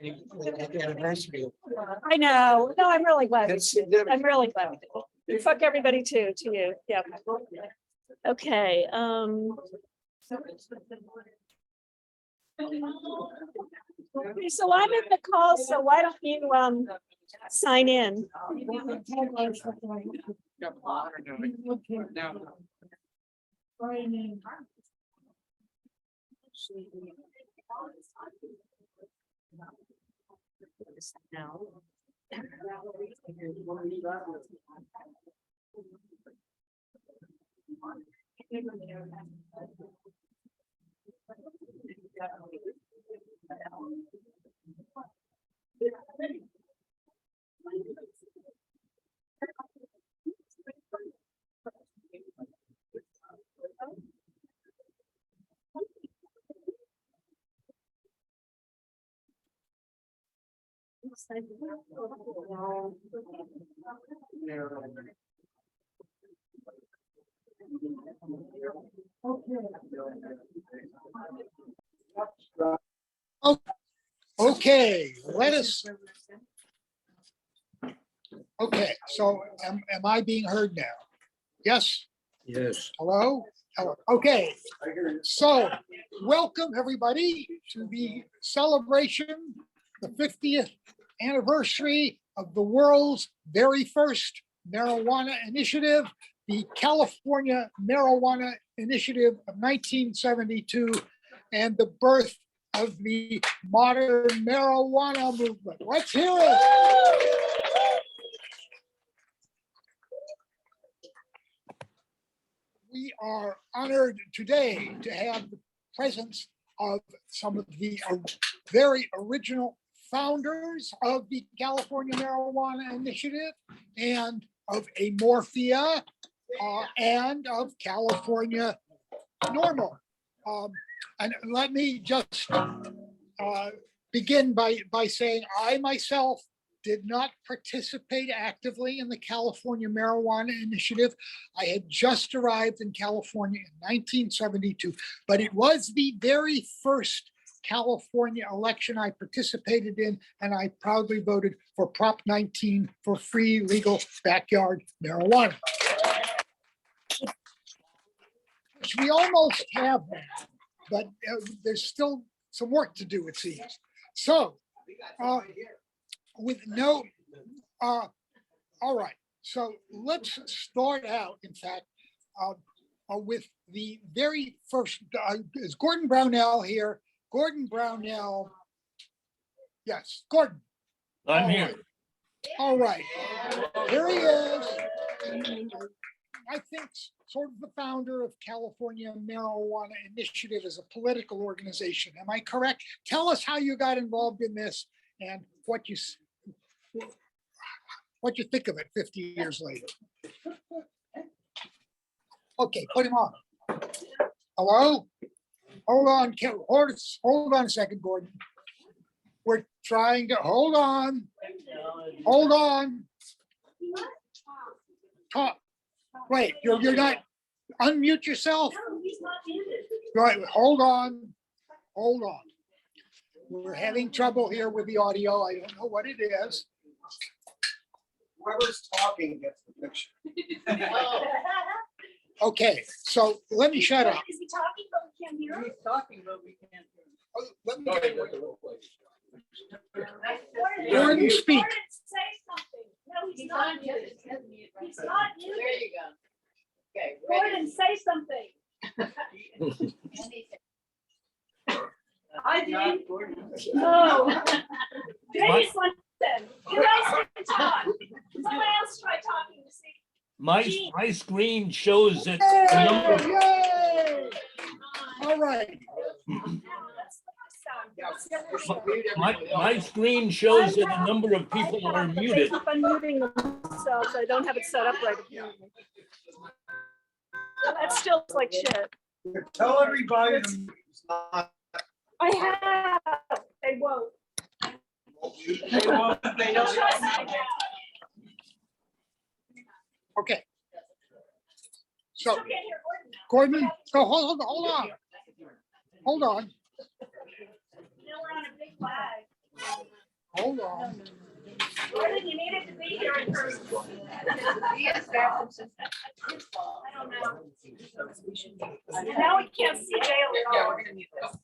Anniversary. I know. No, I'm really glad. That's I'm really glad. Fuck everybody too, to you. Yeah. Okay. Okay, so I'm in the call, so why don't you sign in? Now. Okay, let us. Okay, so am I being heard now? Yes? Yes. Hello? Hello. Okay, so welcome everybody to the celebration, the 50th anniversary of the world's very first marijuana initiative, the California Marijuana Initiative of 1972, and the birth of the modern marijuana movement. Let's hear it. We are honored today to have the presence of some of the very original founders of the California Marijuana Initiative and of Amorphia and of California Normal. And let me just begin by saying I myself did not participate actively in the California Marijuana Initiative. I had just arrived in California in 1972, but it was the very first California election I participated in, and I proudly voted for Prop 19 for free legal backyard marijuana. Which we almost have now, but there's still some work to do, it seems. So, with no, all right. So let's start out, in fact, with the very first, is Gordon Brownell here? Gordon Brownell, yes, Gordon. I'm here. All right, here he is. I think sort of the founder of California Marijuana Initiative as a political organization. Am I correct? Tell us how you got involved in this and what you think of it 50 years later. Okay, put him on. Hello? Hold on, hold on a second, Gordon. We're trying to, hold on. Hold on. Talk. Wait, you're not, unmute yourself. Right, hold on. Hold on. We're having trouble here with the audio. I don't know what it is. Whoever's talking gets the picture. Okay, so let me shut up. Is he talking, but we can't hear him? He's talking, but we can't hear him. Oh, let me Gordon, speak. Gordon, say something. No, he's not muted. He's not muted. There you go. Okay. Gordon, say something. I did. No. Dennis wants them. Who else can talk? Someone else try talking to see. My screen shows that the number, Yay! All right. my screen shows that the number of people are muted. Keep unmuting themselves. I don't have it set up right. That still looks like shit. Tell everybody to it's not. I have. They won't. They don't. Trust me now. Okay. Still So can't hear Gordon, so hold on. Hold on. Now we're on a big flag. Gordon, you needed to be here in person. Yes, that's. I don't know. And now we can't see Dale at Yeah, all. we're gonna mute this.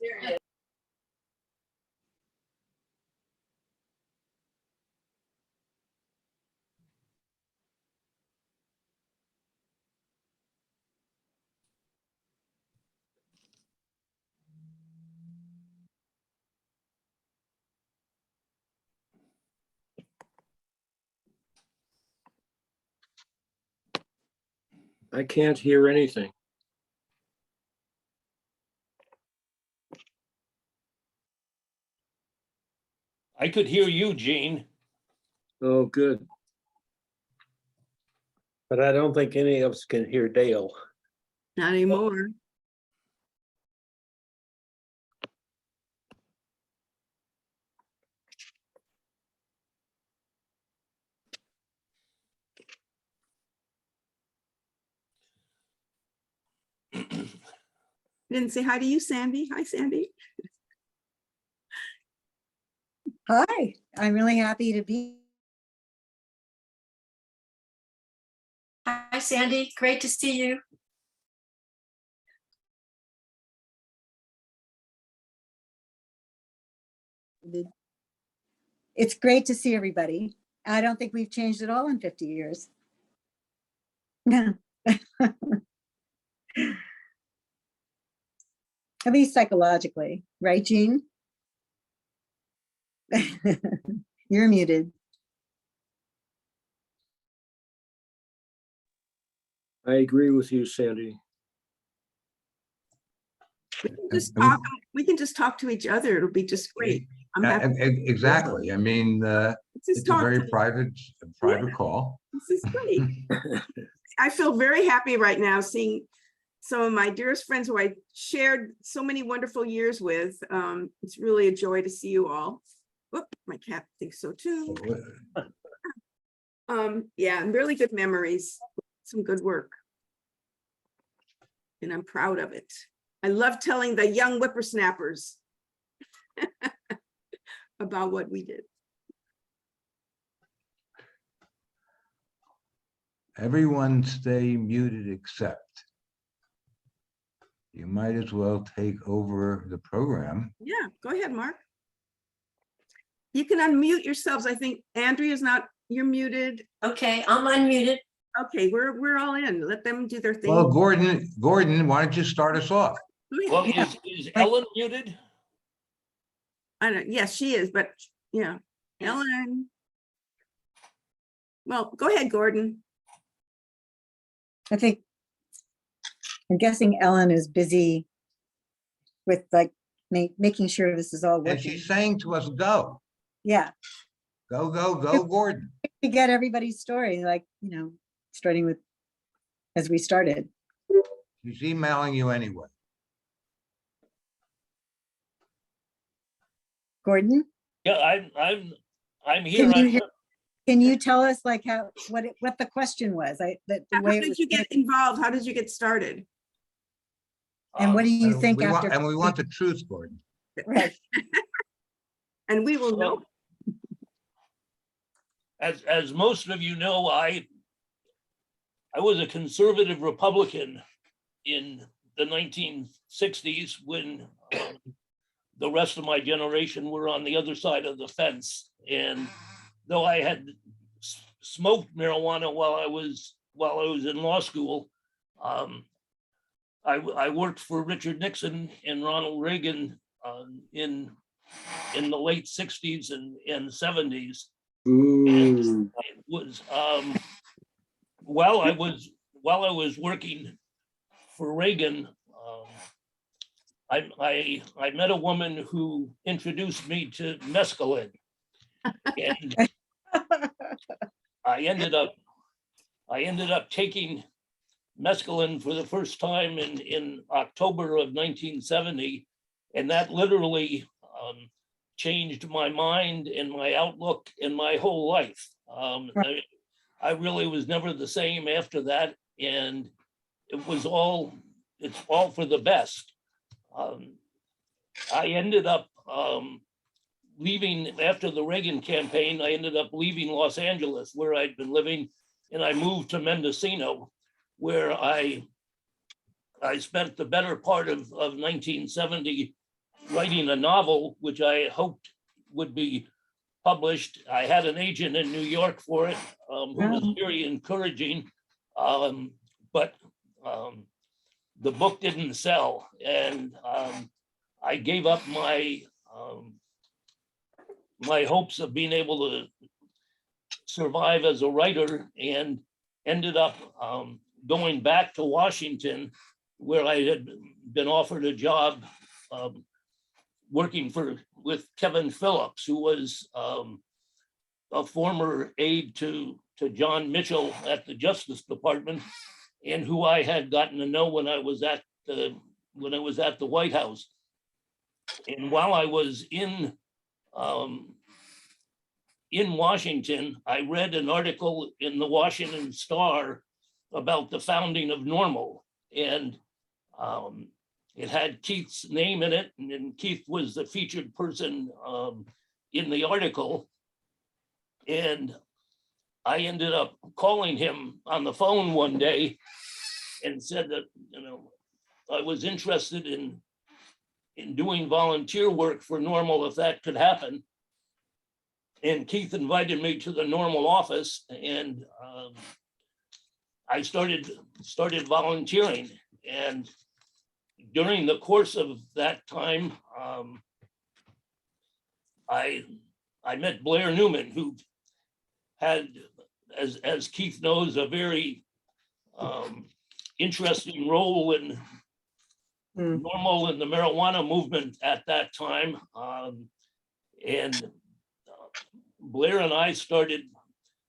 There it is. I can't hear anything. I could hear you, Gene. Oh, good. But I don't think any of us can hear Dale. Not anymore. Didn't say hi to you, Sandy. Hi, Sandy. Hi, I'm really happy to be. Hi, Sandy. Great to see you. It's great to see everybody. I don't think we've changed at all in 50 years. No. At least psychologically, right, Jean? You're muted. I agree with you, Sandy. We can just talk to each other. It'll be just great. I'm happy. Exactly. I mean, Let's just it's a talk very to- private call. This is great. I feel very happy right now seeing some of my dearest friends who I shared so many wonderful years with. It's really a joy to see you all. Whoop, my cat thinks so too. Yeah, and really good memories, some good work. And I'm proud of it. I love telling the young whippersnappers about what we did. Everyone stay muted except. You might as well take over the program. Yeah, go ahead, Mark. You can unmute yourselves. I think Andrea's not, you're muted. Okay, I'm unmuted. Okay, we're all in. Let them do their thing. Well, Gordon, why don't you start us off? Go ahead. Well, is Ellen muted? I don't, yes, she is, but yeah, Ellen. Well, go ahead, Gordon. I think, I'm guessing Ellen is busy with like making sure this is all And working. she's saying to us, go, Yeah, go, go, go, Gordon. to get everybody's story, like, starting with, as we started. She's emailing you anyway. Gordon, Yeah, I'm here. can you hear? Can you tell us like what the question was? The How way it did was you get involved? How did you get started? and what do you And think we want- after? And we want the truth, Gordon. Right. And we will know. As most of you know, I was a conservative Republican in the 1960s when the rest of my generation were on the other side of the fence. And though I had smoked marijuana while I was in law school, I worked for Richard Nixon and Ronald Reagan in the late 60s and 70s. And it was while I was working for Reagan, I met a woman who introduced me to mescaline, and I ended up taking mescaline for the first time in October of 1970, and that literally changed my mind and my outlook and my whole life. I really was never the same after that, and it's all for the best. I ended up leaving after the Reagan campaign, I ended up leaving Los Angeles where I'd been living, and I moved to Mendocino, where I spent the better part of 1970 writing a novel, which I hoped would be published. I had an agent in New York for it, who was very encouraging, but the book didn't sell, and I gave up my my hopes of being able to survive as a writer, and ended up going back to Washington, where I had been offered a job working with Kevin Phillips, who was a former aide to John Mitchell at the Justice Department, and who I had gotten to know when I was at the White House. And while I was in Washington, I read an article in the Washington Star about the founding of Normal, and it had Keith's name in it, and Keith was the featured person in the article. And I ended up calling him on the phone one day and said that, I was interested in doing volunteer work for Normal if that could happen. And Keith invited me to the Normal office, and I started volunteering. And during the course of that time, I met Blair Newman, who had, as Keith knows, a very interesting role in Normal and the marijuana movement at that time. And Blair and I started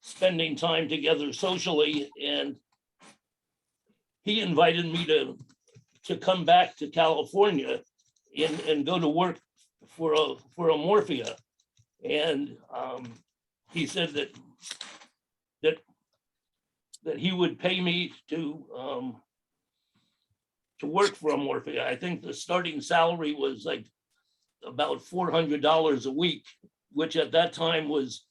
spending time together socially, and he invited me to come back to California and go to work for a Morphia. And he said that he would pay me to work for a Morphia. I think the starting salary was like about $400 a week, which at that time was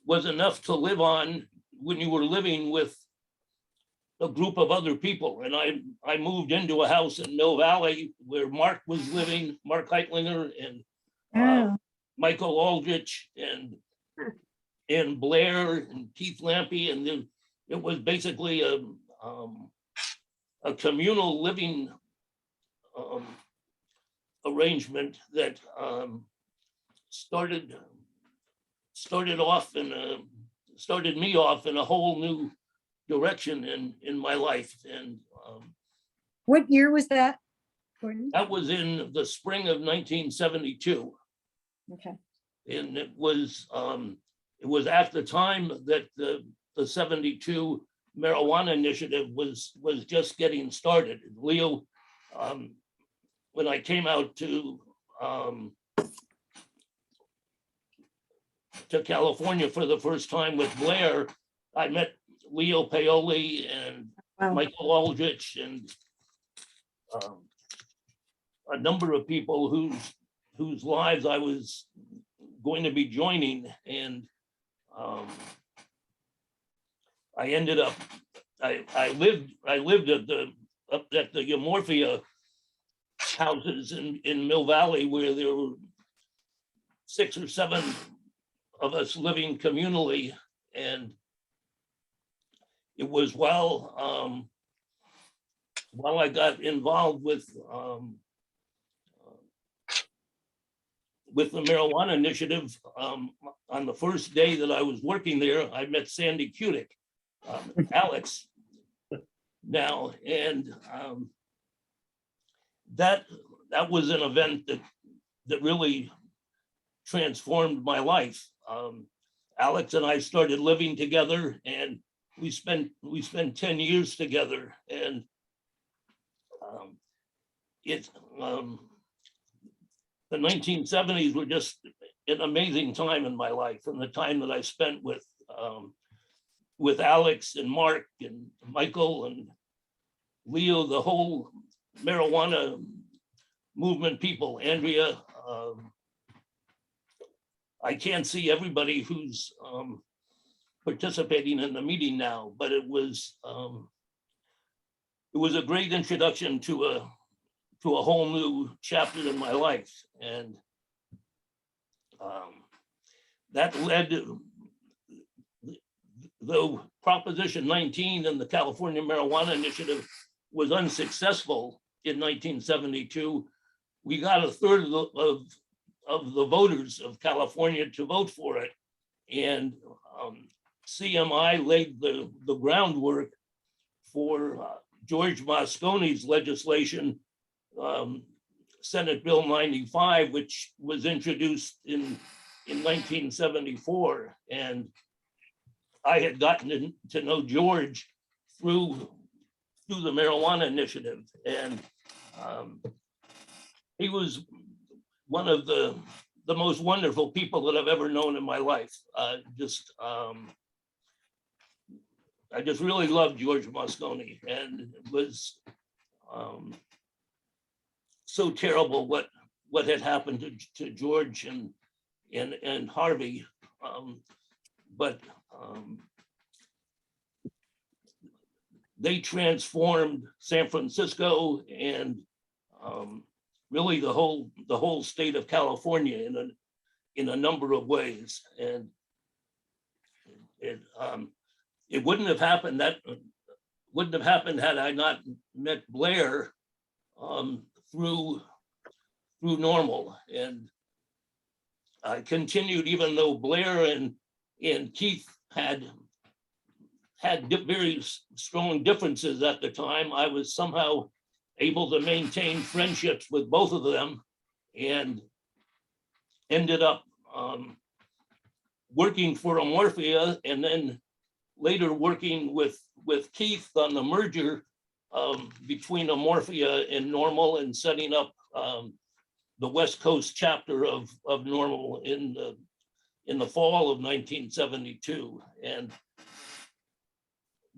enough to live on when you were living with a group of other people. And I moved into a house in Mill Valley where Mark was living, Mark Heitlinger, and Michael Aldrich, and Blair and Keith Lampy, and then it was basically a communal living arrangement that started me off in a whole new direction in my life. And What year was that, Gordon? that was in the spring of 1972. Okay. And it was at the time that the 72 marijuana initiative was just getting started. Leo, when I came out to California for the first time with Blair, I met Leo Paoli and Michael Aldrich and a number of people whose lives I was going to be joining. And I ended up, I lived at the Morphia houses in Mill Valley, where there were 6 or 7 of us living communally. And it was while I got involved with the marijuana initiative, on the first day that I was working there, I met Sandy Kudik, Alex now, and that was an event that really transformed my life. Alex and I started living together, and we spent 10 years together, and the 1970s were just an amazing time in my life, and the time that I spent with Alex and Mark and Michael and Leo, the whole marijuana movement people, Andrea, I can't see everybody who's participating in the meeting now, but it was a great introduction to a whole new chapter in my life. And that led, though Proposition 19 and the California Marijuana Initiative was unsuccessful in 1972, we got a third of the voters of California to vote for it. And CMI laid the groundwork for George Moscone's legislation, Senate Bill 95, which was introduced in 1974. And I had gotten to know George through the marijuana initiative. And he was one of the most wonderful people that I've ever known in my life. I just really loved George Moscone, and it was so terrible what had happened to George and Harvey. But they transformed San Francisco and really the whole state of California in a number of ways. And it wouldn't have happened had I not met Blair through Normal. And I continued, even though Blair and Keith had very strong differences at the time, I was somehow able to maintain friendships with both of them, and ended up working for Amorphia, and then later working with Keith on the merger between Amorphia and Normal, and setting up the West Coast chapter of Normal in the fall of 1972. And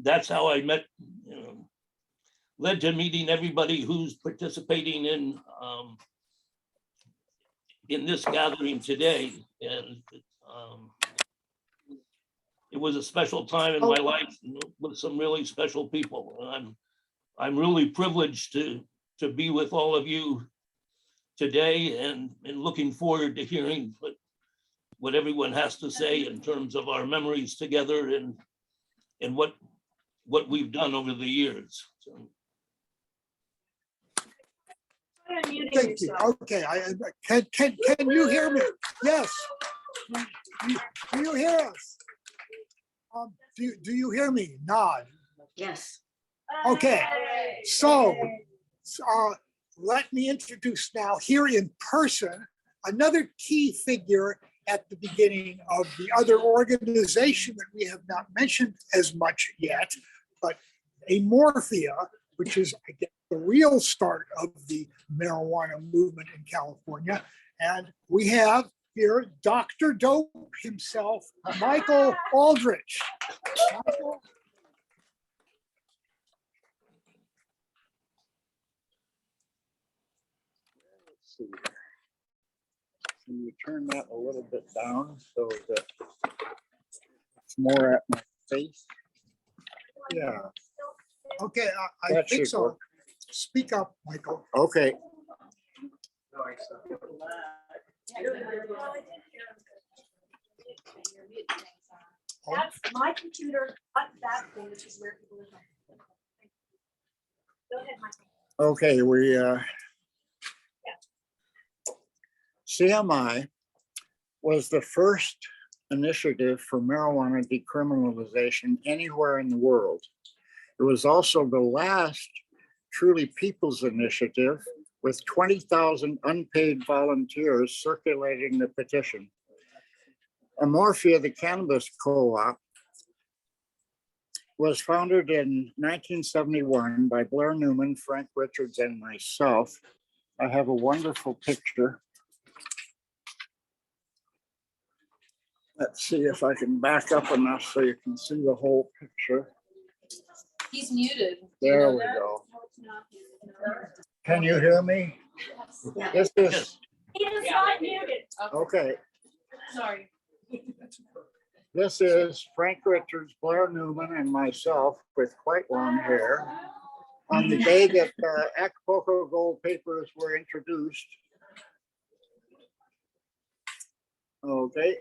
that's how I met, led to meeting everybody who's participating in this gathering today. And it was a special time in my life with some really special people. And I'm really privileged to be with all of you today, and looking forward to hearing what everyone has to say in terms of our memories together and what we've done over the years. So. Thank you. Okay, can you hear me? Yes. Do you hear us? Do you hear me? Nod. Yes. Okay, so let me introduce now here in person another key figure at the beginning of the other organization that we have not mentioned as much yet, but Amorphia, which is, I guess, the real start of the marijuana movement in California. And we have here Dr. Dope himself, Michael Aldrich. Michael. Let's see here. Can you turn that a little bit down so that it's more at my face? Yeah. Okay, I That think should so. work. Speak up, Michael. Okay. That's my computer, not that thing, which is where people are. Go ahead, Michael. Okay, CMI was the first initiative for marijuana decriminalization anywhere in the world. It was also the last truly people's initiative, with 20,000 unpaid volunteers circulating the petition. Amorphia, the cannabis co-op, was founded in 1971 by Blair Newman, Frank Richards, and myself. I have a wonderful picture. Let's see if I can back up enough so you can see the whole picture. He's muted. There we go. Can you hear me? This is, He is not muted. okay. Sorry. This is Frank Richards, Blair Newman, and myself with quite long hair on the day that Acapulco Gold papers were introduced. Okay.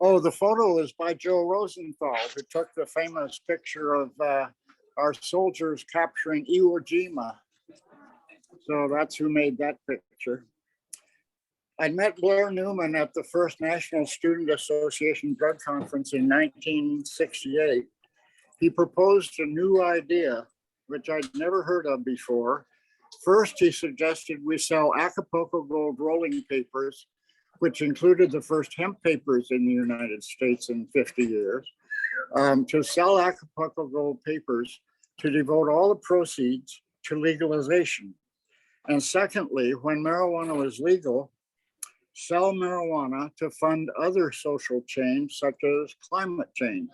Oh, the photo is by Joe Rosenthal, who took the famous picture of our soldiers capturing Iwo Jima. So that's who made that picture. I met Blair Newman at the first National Student Association Drug Conference in 1968. He proposed a new idea, which I'd never heard of before. First, he suggested we sell Acapulco Gold rolling papers, which included the first hemp papers in the United States in 50 years, to sell Acapulco Gold papers to devote all the proceeds to legalization. And secondly, when marijuana was legal, sell marijuana to fund other social change, such as climate change.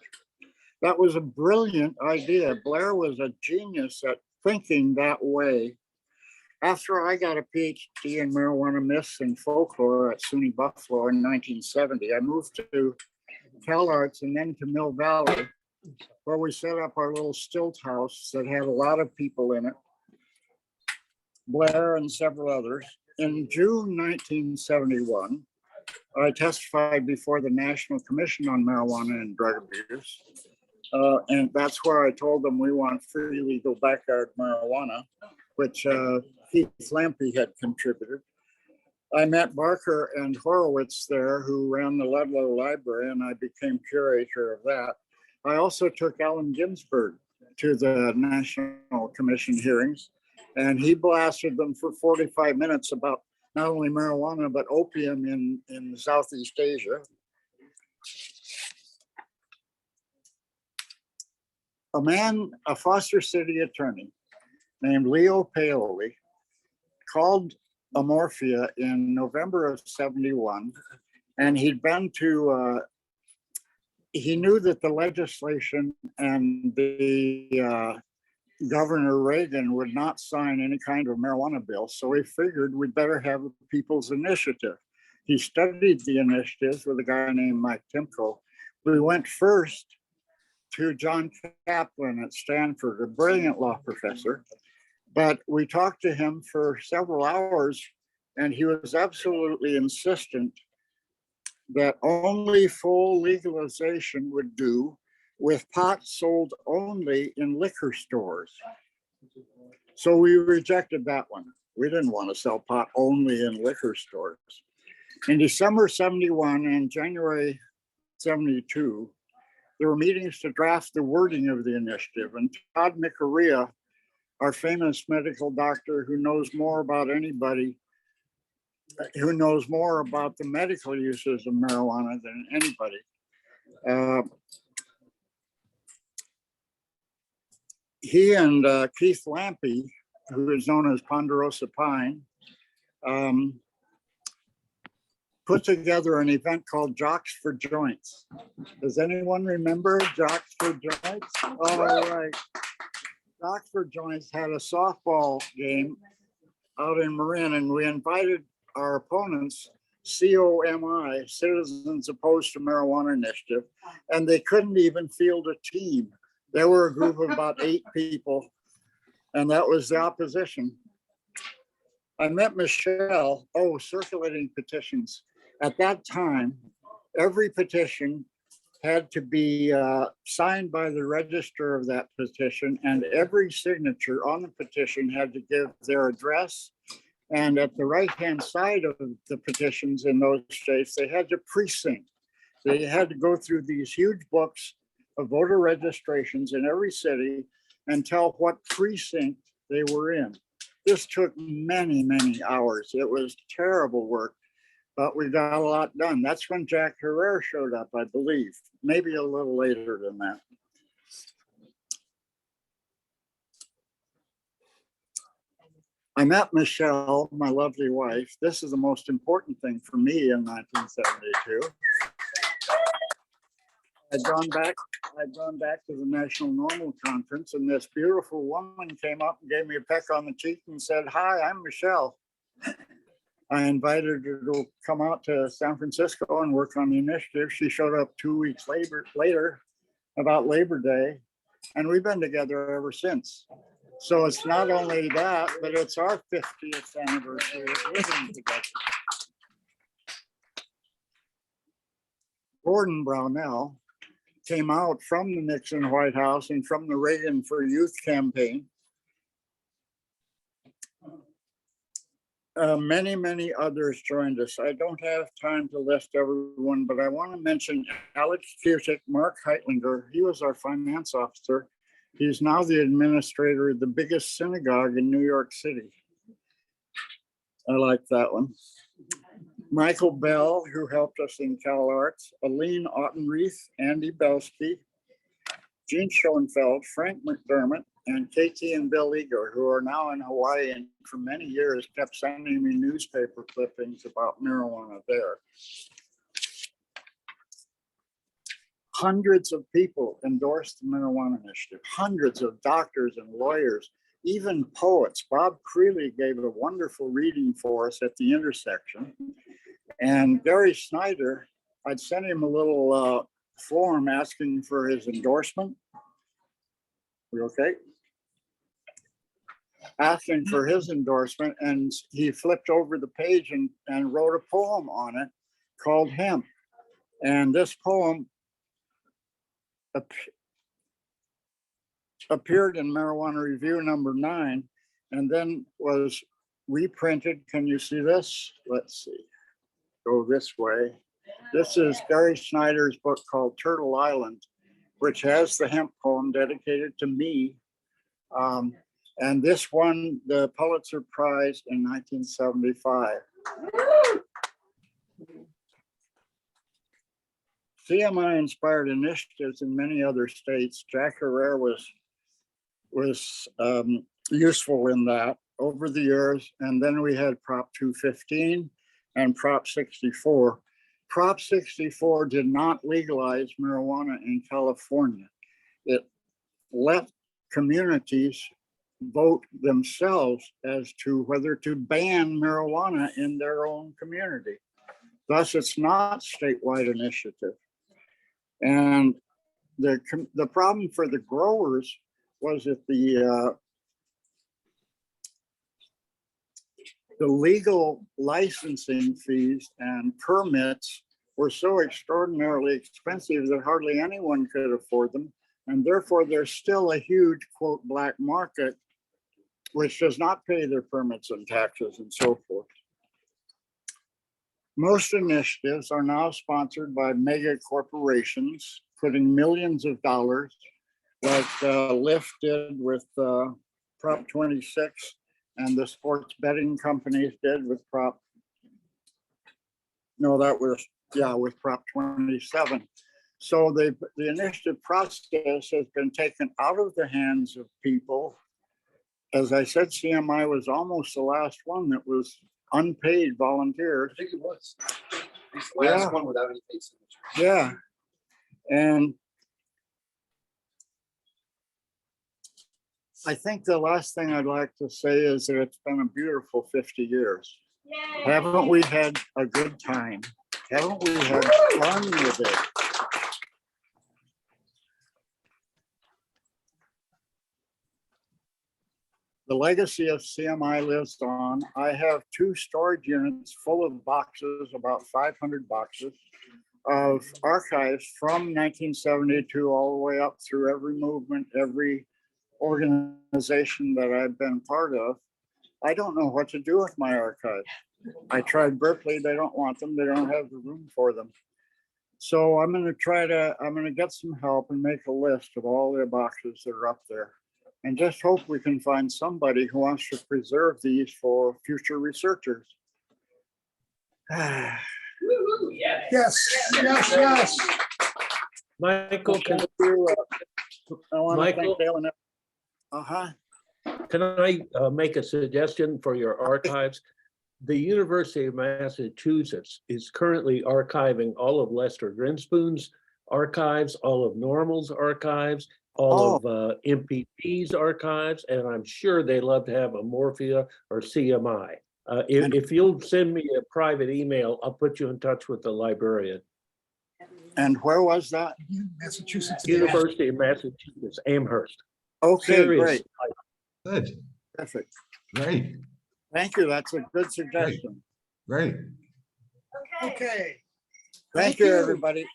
That was a brilliant idea. Blair was a genius at thinking that way. After I got a PhD in marijuana myths and folklore at SUNY Buffalo in 1970, I moved to CalArts and then to Mill Valley, where we set up our little stilt house that had a lot of people in it, Blair and several others. In June 1971, I testified before the National Commission on Marijuana and Drug Abuse. And that's where I told them we want free legal backyard marijuana, which Keith Lampy had contributed. I met Barker and Horowitz there, who ran the Ludlow Library, and I became curator of that. I also took Allen Ginsberg to the National Commission hearings, and he blasted them for 45 minutes about not only marijuana, but opium in Southeast Asia. A Foster City attorney named Leo Paoli called Amorphia in November of 71, and he'd been to, he knew that the legislation and the Governor Reagan would not sign any kind of marijuana bill, so he figured we'd better have a people's initiative. He studied the initiatives with a guy named Mike Timko. We went first to John Kaplan at Stanford, a brilliant law professor, but we talked to him for several hours, and he was absolutely insistent that only full legalization would do, with pot sold only in liquor stores. So we rejected that one. We didn't want to sell pot only in liquor stores. In December 71 and January 72, there were meetings to draft the wording of the initiative, and Todd Micarea, our famous medical doctor who knows more about anybody, who knows more about the medical uses of marijuana than anybody, he and Keith Lampy, who is known as Ponderosa Pine, put together an event called Jocks for Joints. Does anyone remember Jocks for Joints? All right. Jocks for Joints had a softball game out in Marin, and we invited our opponents, COMI, Citizens Opposed to Marijuana Initiative, and they couldn't even field a team. There were a group of about 8 people, and that was the opposition. I met Michelle, circulating petitions. At that time, every petition had to be signed by the register of that petition, and every signature on the petition had to give their address. And at the right-hand side of the petitions in those states, they had to precinct. They had to go through these huge books of voter registrations in every city and tell what precinct they were in. This took many, many hours. It was terrible work, but we got a lot done. That's when Jack Herrera showed up, I believe, maybe a little later than that. I met Michelle, my lovely wife. This is the most important thing for me in 1972. I'd gone back to the National Normal Conference, and this beautiful woman came up and gave me a peck on the cheek and said, "Hi, I'm Michelle." I invited her to come out to San Francisco and work on the initiative. She showed up 2 weeks later, about Labor Day, and we've been together ever since. So it's not only that, but it's our 50th anniversary of living together. Gordon Brownell came out from the Nixon White House and from the Reagan for Youth campaign. Many others joined us. I don't have time to list everyone, but I want to mention Alex Cusick, Mark Heitlinger. He was our finance officer. He's now the administrator of the biggest synagogue in New York City. I like that one. Michael Bell, who helped us in CalArts, Aline Ottenreith, Andy Belsky, Gene Schoenfeld, Frank McDermott, and Katie and Bill Eager, who are now in Hawaii and for many years kept sending me newspaper clippings about marijuana there. Hundreds of people endorsed the marijuana initiative, hundreds of doctors and lawyers, even poets. Bob Creeley gave a wonderful reading for us at the intersection. And Gary Snyder, I'd sent him a little form asking for his endorsement. We okay? Asking for his endorsement, and he flipped over the page and wrote a poem on it called Hemp. And this poem appeared in Marijuana Review #9 and then was reprinted. Can you see this? Let's see. Go this way. This is Gary Snyder's book called Turtle Island, which has the hemp poem dedicated to me. And this won the Pulitzer Prize in 1975. CMI inspired initiatives in many other states. Jack Herrera was useful in that over the years. And then we had Prop 215 and Prop 64. Prop 64 did not legalize marijuana in California. It let communities vote themselves as to whether to ban marijuana in their own community. Thus, it's not statewide initiative. And the problem for the growers was that the legal licensing fees and permits were so extraordinarily expensive that hardly anyone could afford them. And therefore, there's still a huge, quote, black market, which does not pay their permits and taxes and so forth. Most initiatives are now sponsored by mega corporations, putting millions of dollars, like Lyft did with Prop 26, and the sports betting companies did with Prop 27. So the initiative process has been taken out of the hands of people. As I said, CMI was almost the last one that was unpaid volunteers. I think it was. It's the last one without any paid signature. Yeah. And I think the last thing I'd like to say is that it's been a beautiful 50 years. Yay. Haven't we had a good time? Haven't we had fun with it? The legacy of CMI lives on. I have 2 storage units full of boxes, about 500 boxes of archives from 1972 all the way up through every movement, every organization that I've been part of. I don't know what to do with my archives. I tried Berkeley, they don't want them, they don't have the room for them. So I'm gonna get some help and make a list of all the boxes that are up there. And just hope we can find somebody who wants to preserve these for future researchers. Yes. Yes. Michael, can I want to Michael? thank Dale and Uh-huh. can I make a suggestion for your archives? The University of Massachusetts is currently archiving all of Lester Grinspoon's archives, all of Normal's archives, all of MPP's archives, and I'm sure they love to have a Morphia or CMI. If you'll send me a private email, I'll put you in touch with the librarian. And where was that? Massachusetts. University of Massachusetts, Amherst. Okay, Serious. great, Good, perfect. great, Thank you. That's a good suggestion. great. Okay. Okay, Thank you, everybody.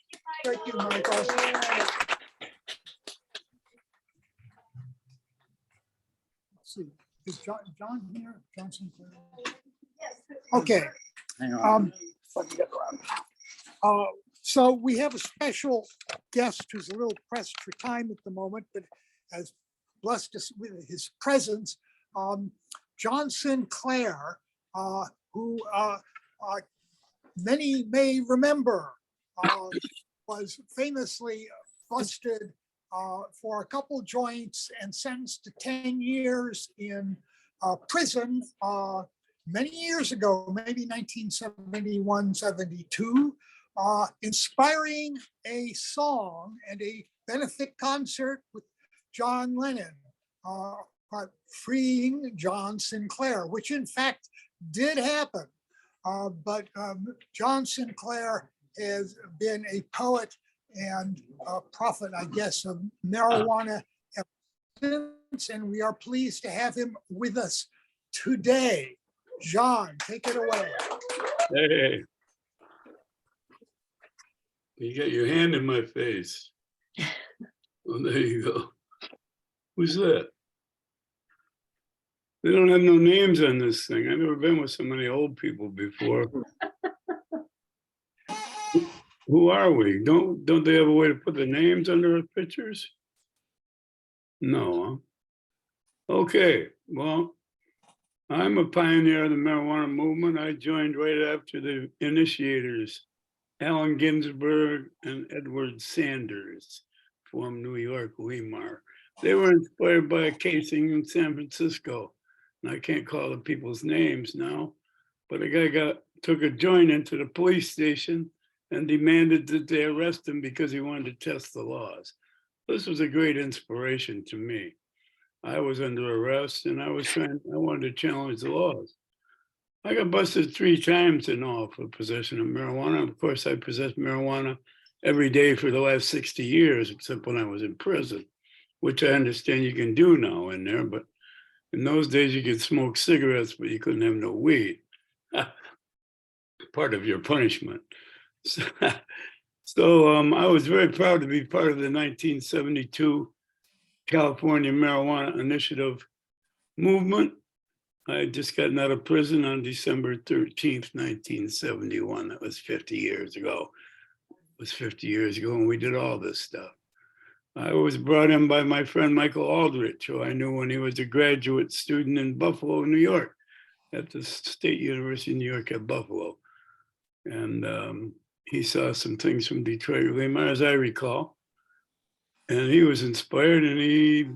thank you, Michael. Let's see, is John here? Johnson? Okay. Hang on. So we have a special guest who's a little pressed for time at the moment, but has blessed us with his presence. John Sinclair, who many may remember, was famously busted for a couple joints and sentenced to 10 years in prison many years ago, maybe 1971, 72. Inspiring a song and a benefit concert with John Lennon, freeing John Sinclair, which in fact did happen. But John Sinclair has been a poet and a prophet, I guess, of marijuana ever since, and we are pleased to have him with us today. John, take it away. Hey. You got your hand in my face. Well, there you go. Who's that? They don't have no names on this thing. I've never been with so many old people before. Who are we? Don't they have a way to put the names under our pictures? No. Huh? Okay, well, I'm a pioneer of the marijuana movement. I joined right after the initiators, Allen Ginsberg and Edward Sanders from New York, Weimar. They were inspired by a casing in San Francisco. And I can't call the people's names now, but a guy took a joint into the police station and demanded that they arrest him because he wanted to test the laws. This was a great inspiration to me. I was under arrest and I wanted to challenge the laws. I got busted 3 times in all for possession of marijuana. Of course, I possessed marijuana every day for the last 60 years, except when I was in prison, which I understand you can do now in there, but in those days you could smoke cigarettes, but you couldn't have no weed. Part of your punishment. So I was very proud to be part of the 1972 California Marijuana Initiative movement. I had just gotten out of prison on December 13th, 1971. That was 50 years ago. It was 50 years ago when we did all this stuff. I was brought in by my friend Michael Aldrich, who I knew when he was a graduate student in Buffalo, New York, at the State University of New York at Buffalo. And he saw some things from Detroit, Weimar, as I recall. And he was inspired and he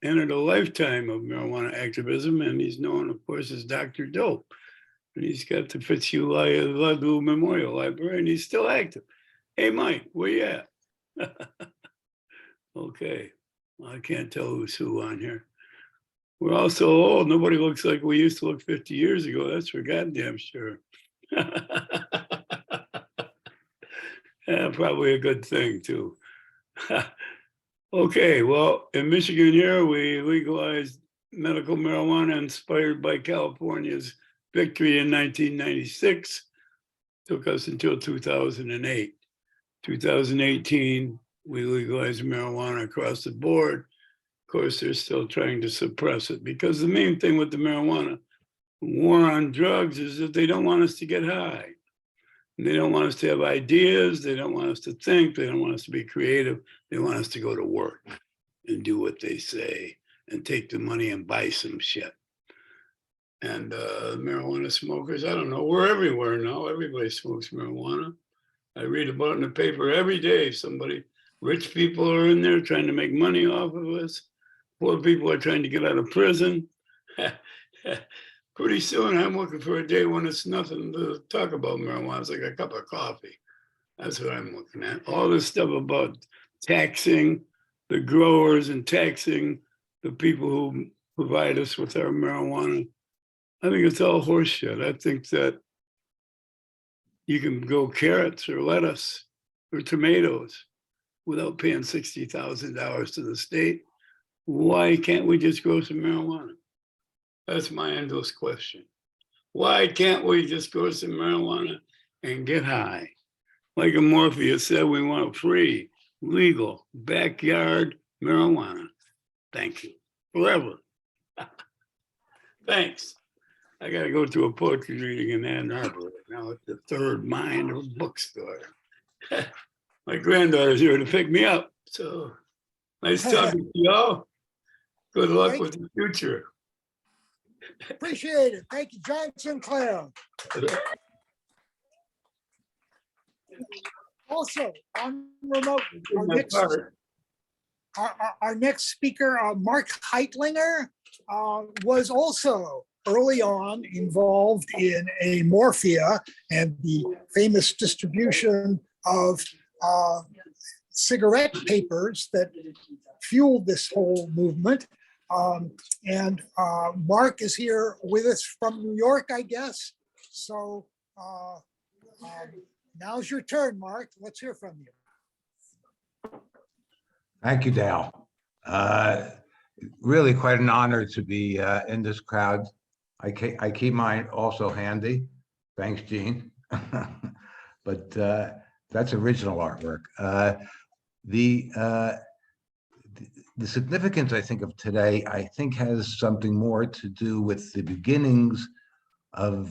entered a lifetime of marijuana activism, and he's known, of course, as Dr. Dope. And he's got the Fitzhugh Memorial Library, and he's still active. Hey, Mike, where you at? Okay, well, I can't tell who's who on here. We're all so old, nobody looks like we used to look 50 years ago. That's for goddamn sure. Yeah, probably a good thing too. Okay, well, in Michigan here, we legalized medical marijuana inspired by California's victory in 1996. Took us until 2008. 2018, we legalized marijuana across the board. Of course, they're still trying to suppress it because the main thing with the marijuana war on drugs is that they don't want us to get high. They don't want us to have ideas. They don't want us to think. They don't want us to be creative. They want us to go to work and do what they say and take the money and buy some shit. And marijuana smokers, I don't know, we're everywhere now. Everybody smokes marijuana. I read about it in the paper every day. Rich people are in there trying to make money off of us. Poor people are trying to get out of prison. Pretty soon I'm looking for a day when it's nothing to talk about marijuana. It's like a cup of coffee. That's what I'm looking at. All this stuff about taxing the growers and taxing the people who provide us with our marijuana I think it's all horseshit. I think that you can grow carrots or lettuce or tomatoes without paying $60,000 to the state. Why can't we just grow some marijuana? That's my endless question. Why can't we just grow some marijuana and get high? Like Morpheus said, we want free, legal, backyard marijuana. Thank you. Forever. Thanks. I gotta go to a poetry reading in Ann Arbor right now at the Third Mind bookstore. My granddaughter's here to pick me up. So nice talking to y'all. Good luck Thank with the future. Appreciate it. Thank you, John Sinclair. Also, on remote, our next speaker, Mark Heitlinger, was also early on involved in amorphia and the famous distribution of cigarette papers that fueled this whole movement. And Mark is here with us from New York, I guess. So now's your turn, Mark. Let's hear from you. Thank you, Dale. Really quite an honor to be in this crowd. I keep mine also handy. Thanks, Gene. But that's original artwork. The significance, I think, of today, I think has something more to do with the beginnings of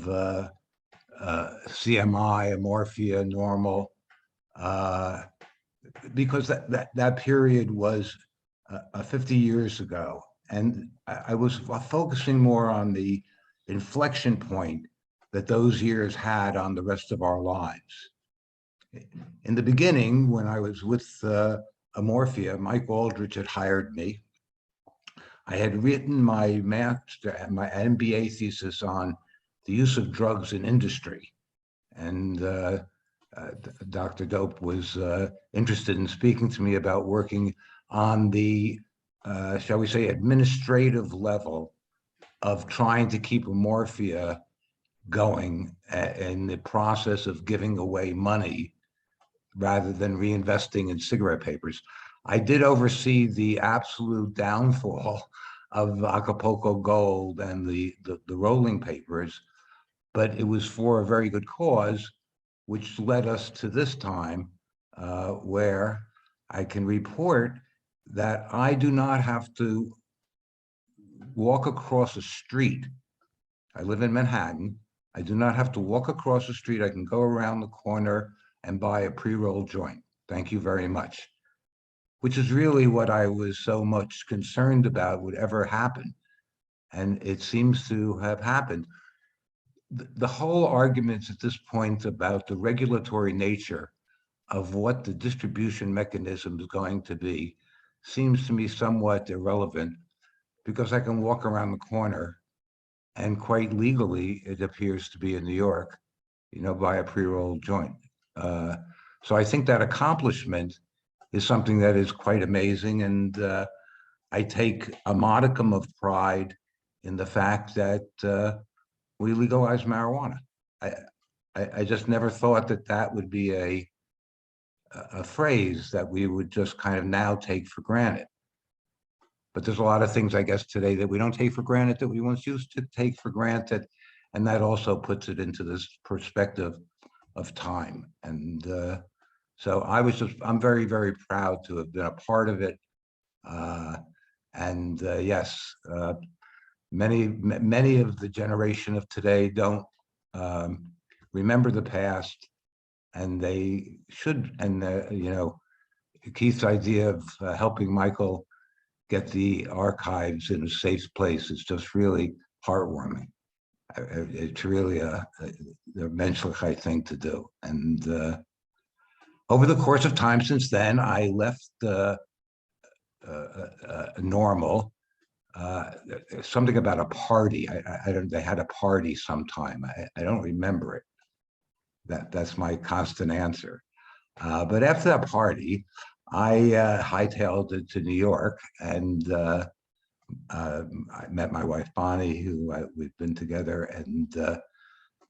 CMI, amorphia, normal, because that period was 50 years ago. And I was focusing more on the inflection point that those years had on the rest of our lives. In the beginning, when I was with amorphia, Mike Aldrich had hired me. I had written my MBA thesis on the use of drugs in industry. And Dr. Dope was interested in speaking to me about working on the, shall we say, administrative level of trying to keep amorphia going in the process of giving away money rather than reinvesting in cigarette papers. I did oversee the absolute downfall of Acapulco Gold and the rolling papers, but it was for a very good cause, which led us to this time where I can report that I do not have to walk across a street. I live in Manhattan. I do not have to walk across the street. I can go around the corner and buy a pre-rolled joint. Thank you very much. Which is really what I was so much concerned about would ever happen. And it seems to have happened. The whole arguments at this point about the regulatory nature of what the distribution mechanism is going to be seems to me somewhat irrelevant, because I can walk around the corner and quite legally, it appears to be in New York, buy a pre-rolled joint. So I think that accomplishment is something that is quite amazing. And I take a modicum of pride in the fact that we legalize marijuana. I just never thought that would be a phrase that we would just kind of now take for granted. But there's a lot of things, I guess, today that we don't take for granted that we once used to take for granted. And that also puts it into this perspective of time. And so I'm very, very proud to have been a part of it. Yes, many of the generation of today don't remember the past, and they should. And Keith's idea of helping Michael get the archives in a safe place is just really heartwarming. It's really a menschlich thing to do. And over the course of time since then, I left Normal. Something about a party. They had a party sometime. I don't remember it. That's my constant answer. But after that party, I hightailed it to New York, and I met my wife Bonnie, we've been together, and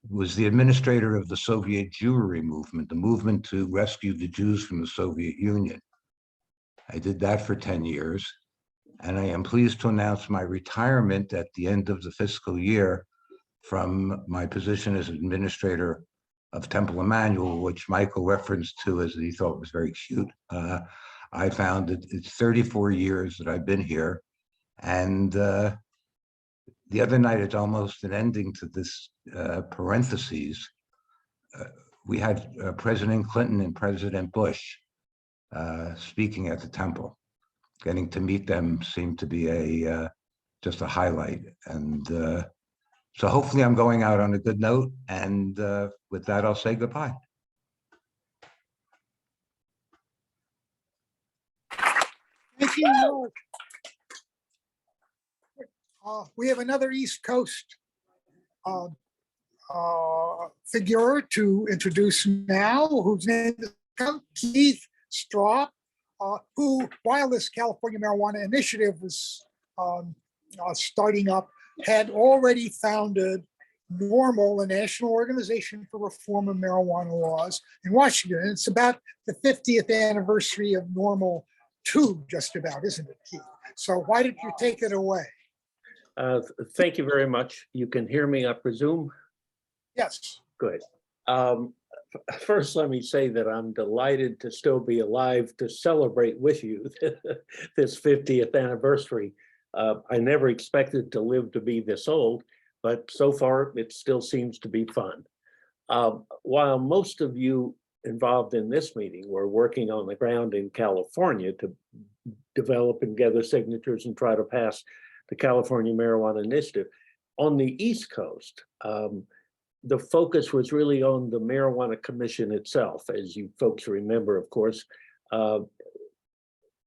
was the administrator of the Soviet Jewry movement, the movement to rescue the Jews from the Soviet Union. I did that for 10 years, and I am pleased to announce my retirement at the end of the fiscal year from my position as administrator of Temple Emmanuel, which Michael referenced to as he thought was very cute. I found that it's 34 years that I've been here, and the other night, it's almost an ending to this parentheses. We had President Clinton and President Bush speaking at the temple. Getting to meet them seemed to be just a highlight. And so hopefully I'm going out on a good note. And with that, I'll say goodbye. Thank you, Mark. We have another East Coast figure to introduce now, whose name is Keith Straub, who, while this California Marijuana Initiative was starting up, had already founded NORML, a national organization for reform of marijuana laws in Washington. And it's about the 50th anniversary of NORML 2, just about, isn't it, Keith? So why don't you take it away? Thank you very much. You can hear me, I presume? Yes. Good. First, let me say that I'm delighted to still be alive to celebrate with you this 50th anniversary. I never expected to live to be this old, but so far it still seems to be fun. While most of you involved in this meeting were working on the ground in California to develop and gather signatures and try to pass the California Marijuana Initiative, on the East Coast, the focus was really on the Marijuana Commission itself. As you folks remember, of course,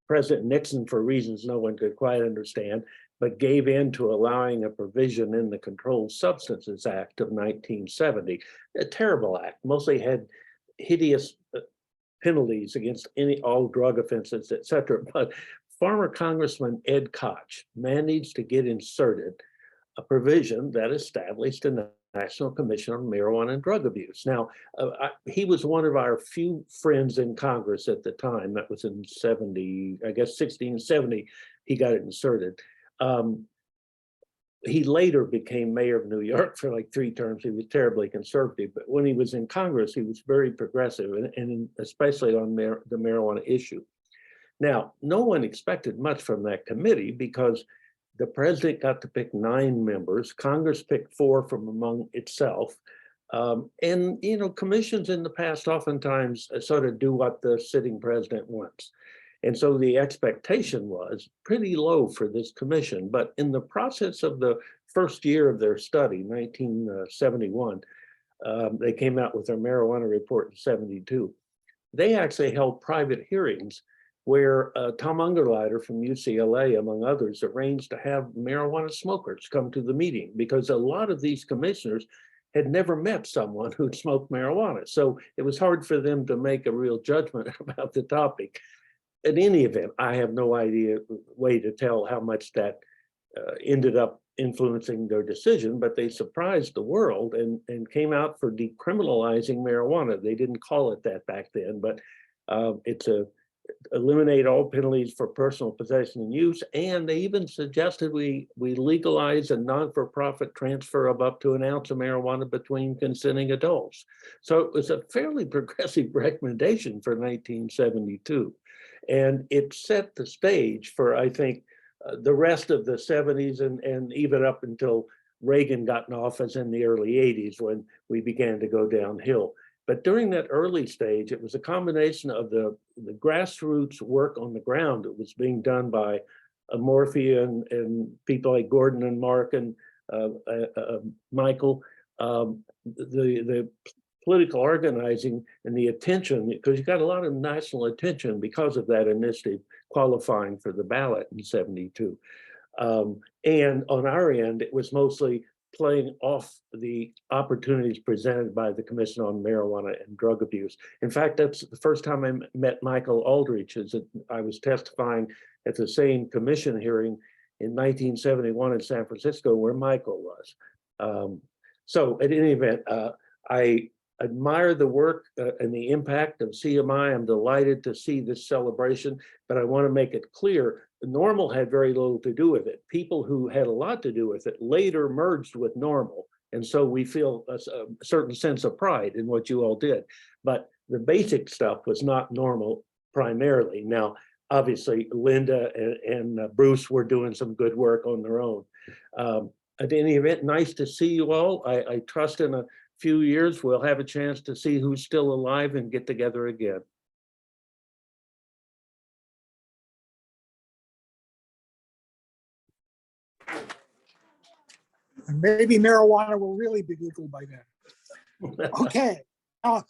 President Nixon, for reasons no one could quite understand, but gave in to allowing a provision in the Controlled Substances Act of 1970, a terrible act, mostly had hideous penalties against all drug offenses, et cetera. But former Congressman Ed Koch managed to get inserted a provision that established a National Commission on Marijuana and Drug Abuse. Now, he was one of our few friends in Congress at the time. That was in 70, I guess 1670, he got it inserted. He later became mayor of New York for like 3 terms. He was terribly conservative, but when he was in Congress, he was very progressive, and especially on the marijuana issue. Now, no one expected much from that committee because the president got to pick 9 members. Congress picked 4 from among itself. And, you know, commissions in the past oftentimes sort of do what the sitting president wants. And so the expectation was pretty low for this commission. But in the process of the first year of their study, 1971, they came out with their marijuana report in 72. They actually held private hearings where Tom Ungerleider from UCLA, among others, arranged to have marijuana smokers come to the meeting because a lot of these commissioners had never met someone who'd smoked marijuana. So it was hard for them to make a real judgment about the topic. In any event, I have no way to tell how much that ended up influencing their decision, but they surprised the world and came out for decriminalizing marijuana. They didn't call it that back then, but it's eliminate all penalties for personal possession and use, and they even suggested we legalize a non-for-profit transfer of up to an ounce of marijuana between consenting adults. So it was a fairly progressive recommendation for 1972, and it set the stage for, I think, the rest of the 70s and even up until Reagan got in office in the early 80s when we began to go downhill. But during that early stage, it was a combination of the grassroots work on the ground that was being done by Morphy and people like Gordon and Mark and Michael, the political organizing and the attention, because you got a lot of national attention because of that initiative qualifying for the ballot in 72. And on our end, it was mostly playing off the opportunities presented by the Commission on Marijuana and Drug Abuse. In fact, that's the first time I met Michael Aldrich, as I was testifying at the same commission hearing in 1971 in San Francisco, where Michael was. So at any event, I admire the work and the impact of CMI. I'm delighted to see this celebration, but I want to make it clear, Normal had very little to do with it. People who had a lot to do with it later merged with Normal. And so we feel a certain sense of pride in what you all did. But the basic stuff was not Normal primarily. Now, obviously, Linda and Bruce were doing some good work on their own. At any event, nice to see you all. I trust in a few years we'll have a chance to see who's still alive and get together again. And maybe marijuana will really be legal by then. Okay. Our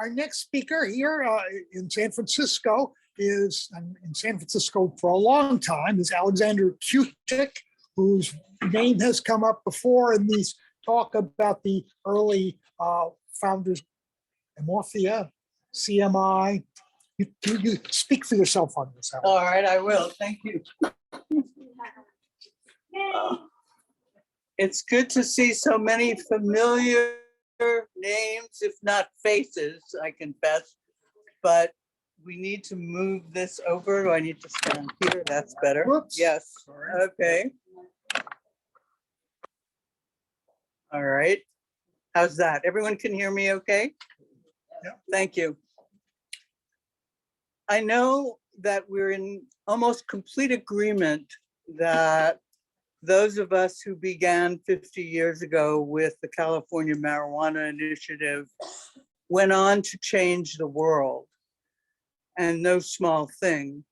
next speaker here in San Francisco is, in San Francisco for a long time, is Alexander Kutik, whose name has come up before in these talk about the early founders, Amorphia, CMI. You speak for yourself on this. Alex. All right, I will. Thank you. It's good to see so many familiar names, if not faces, I confess, but we need to move this over. Do I need to stand here? That's better. Whoops. Yes. Sorry. Okay. All right. How's that? Everyone can hear me okay? Yeah. Thank you. I know that we're in almost complete agreement that those of us who began 50 years ago with the California Marijuana Initiative went on to change the world, and no small thing.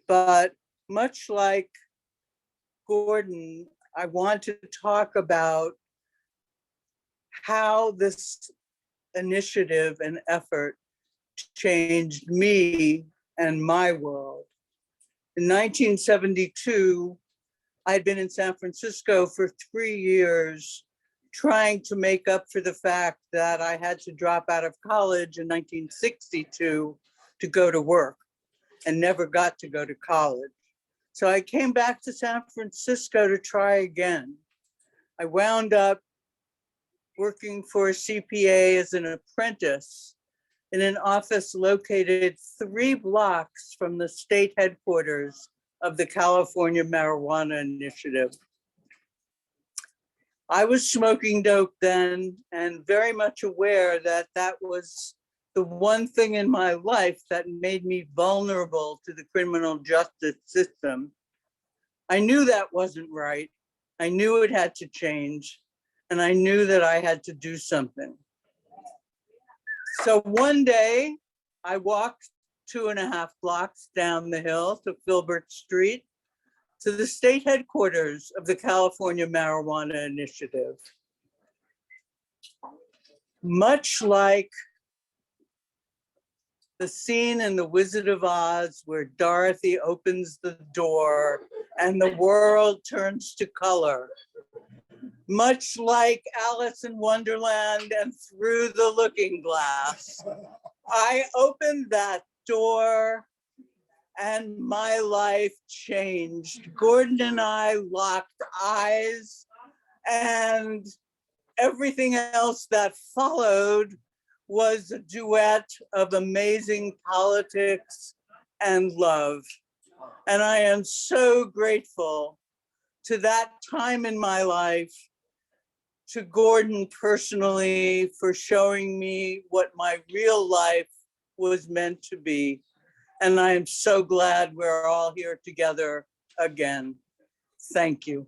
But much like Gordon, I want to talk about how this initiative and effort changed me and my world. In 1972, I'd been in San Francisco for 3 years trying to make up for the fact that I had to drop out of college in 1962 to go to work and never got to go to college. So I came back to San Francisco to try again. I wound up working for a CPA as an apprentice in an office located 3 blocks from the state headquarters of the California Marijuana Initiative. I was smoking dope then and very much aware that that was the one thing in my life that made me vulnerable to the criminal justice system. I knew that wasn't right. I knew it had to change, and I knew that I had to do something. So one day I walked 2.5 blocks down the hill to Filbert Street to the state headquarters of the California Marijuana Initiative. Much like the scene in The Wizard of Oz where Dorothy opens the door and the world turns to color. Much like Alice in Wonderland and Through the Looking Glass, I opened that door and my life changed. Gordon and I locked eyes, and everything else that followed was a duet of amazing politics and love. And I am so grateful to that time in my life, to Gordon personally for showing me what my real life was meant to be. And I am so glad we're all here together again. Thank you.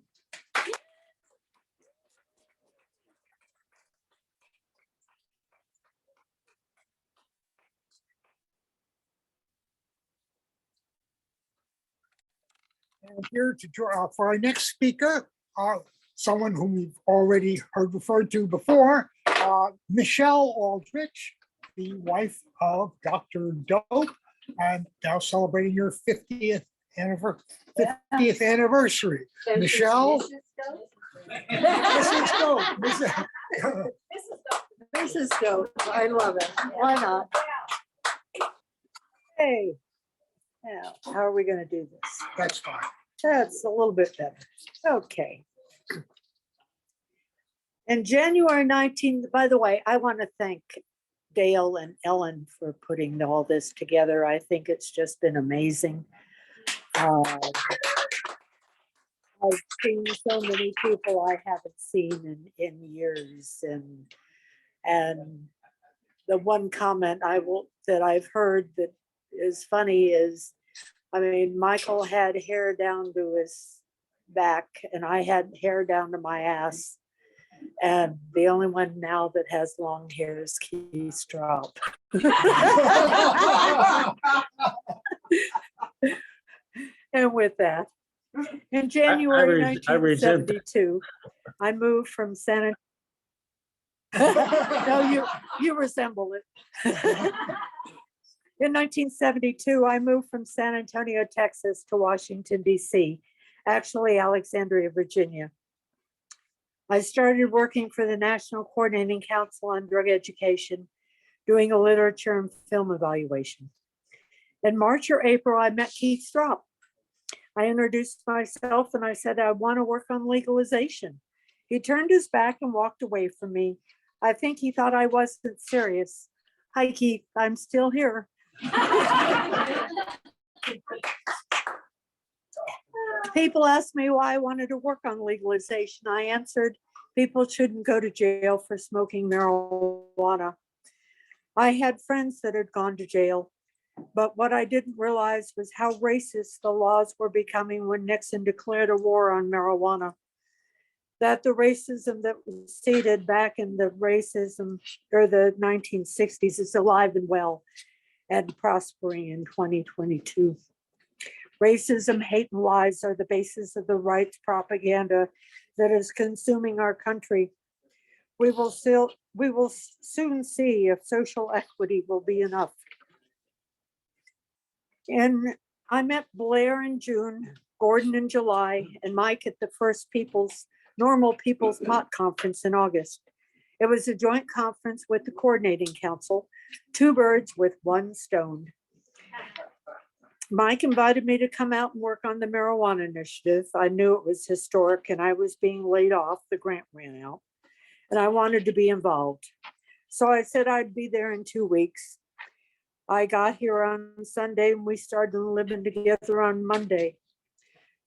And here to draw for our next speaker, someone whom we've already heard referred to before, Michelle Aldrich, the wife of Dr. Dope, and now celebrating your 50th anniversary. Michelle. Mrs. Dope. Mrs. Dope. I love it. Why not? Hey. Now, how are we going to do this? That's fine. That's a little bit better. Okay. And January 19th, by the way, I want to thank Dale and Ellen for putting all this together. I think it's just been amazing. I've seen so many people I haven't seen in years, and the one comment that I've heard that is funny is, I mean, Michael had hair down to his back and I had hair down to my ass. And the only one now that has long hair is Keith Straub. And with that, in January I resent that. 1972, I moved from San Antonio. No, you resemble it. In 1972, I moved from San Antonio, Texas to Washington, D.C., actually Alexandria, Virginia. I started working for the National Coordinating Council on Drug Education, doing a literature and film evaluation. In March or April, I met Keith Straub. I introduced myself and I said, I want to work on legalization. He turned his back and walked away from me. I think he thought I wasn't serious. Hi, Keith, I'm still here. People asked me why I wanted to work on legalization. I answered, people shouldn't go to jail for smoking marijuana. I had friends that had gone to jail, but what I didn't realize was how racist the laws were becoming when Nixon declared a war on marijuana. That the racism that was seeded back in the racism or the 1960s is alive and well and prospering in 2022. Racism, hate, and lies are the basis of the right's propaganda that is consuming our country. We will soon see if social equity will be enough. And I met Blair in June, Gordon in July, and Mike at the first Normal People's Pot Conference in August. It was a joint conference with the Coordinating Council, two birds with one stone. Mike invited me to come out and work on the marijuana initiative. I knew it was historic and I was being laid off. The grant ran out and I wanted to be involved. So I said I'd be there in 2 weeks. I got here on Sunday and we started living together on Monday.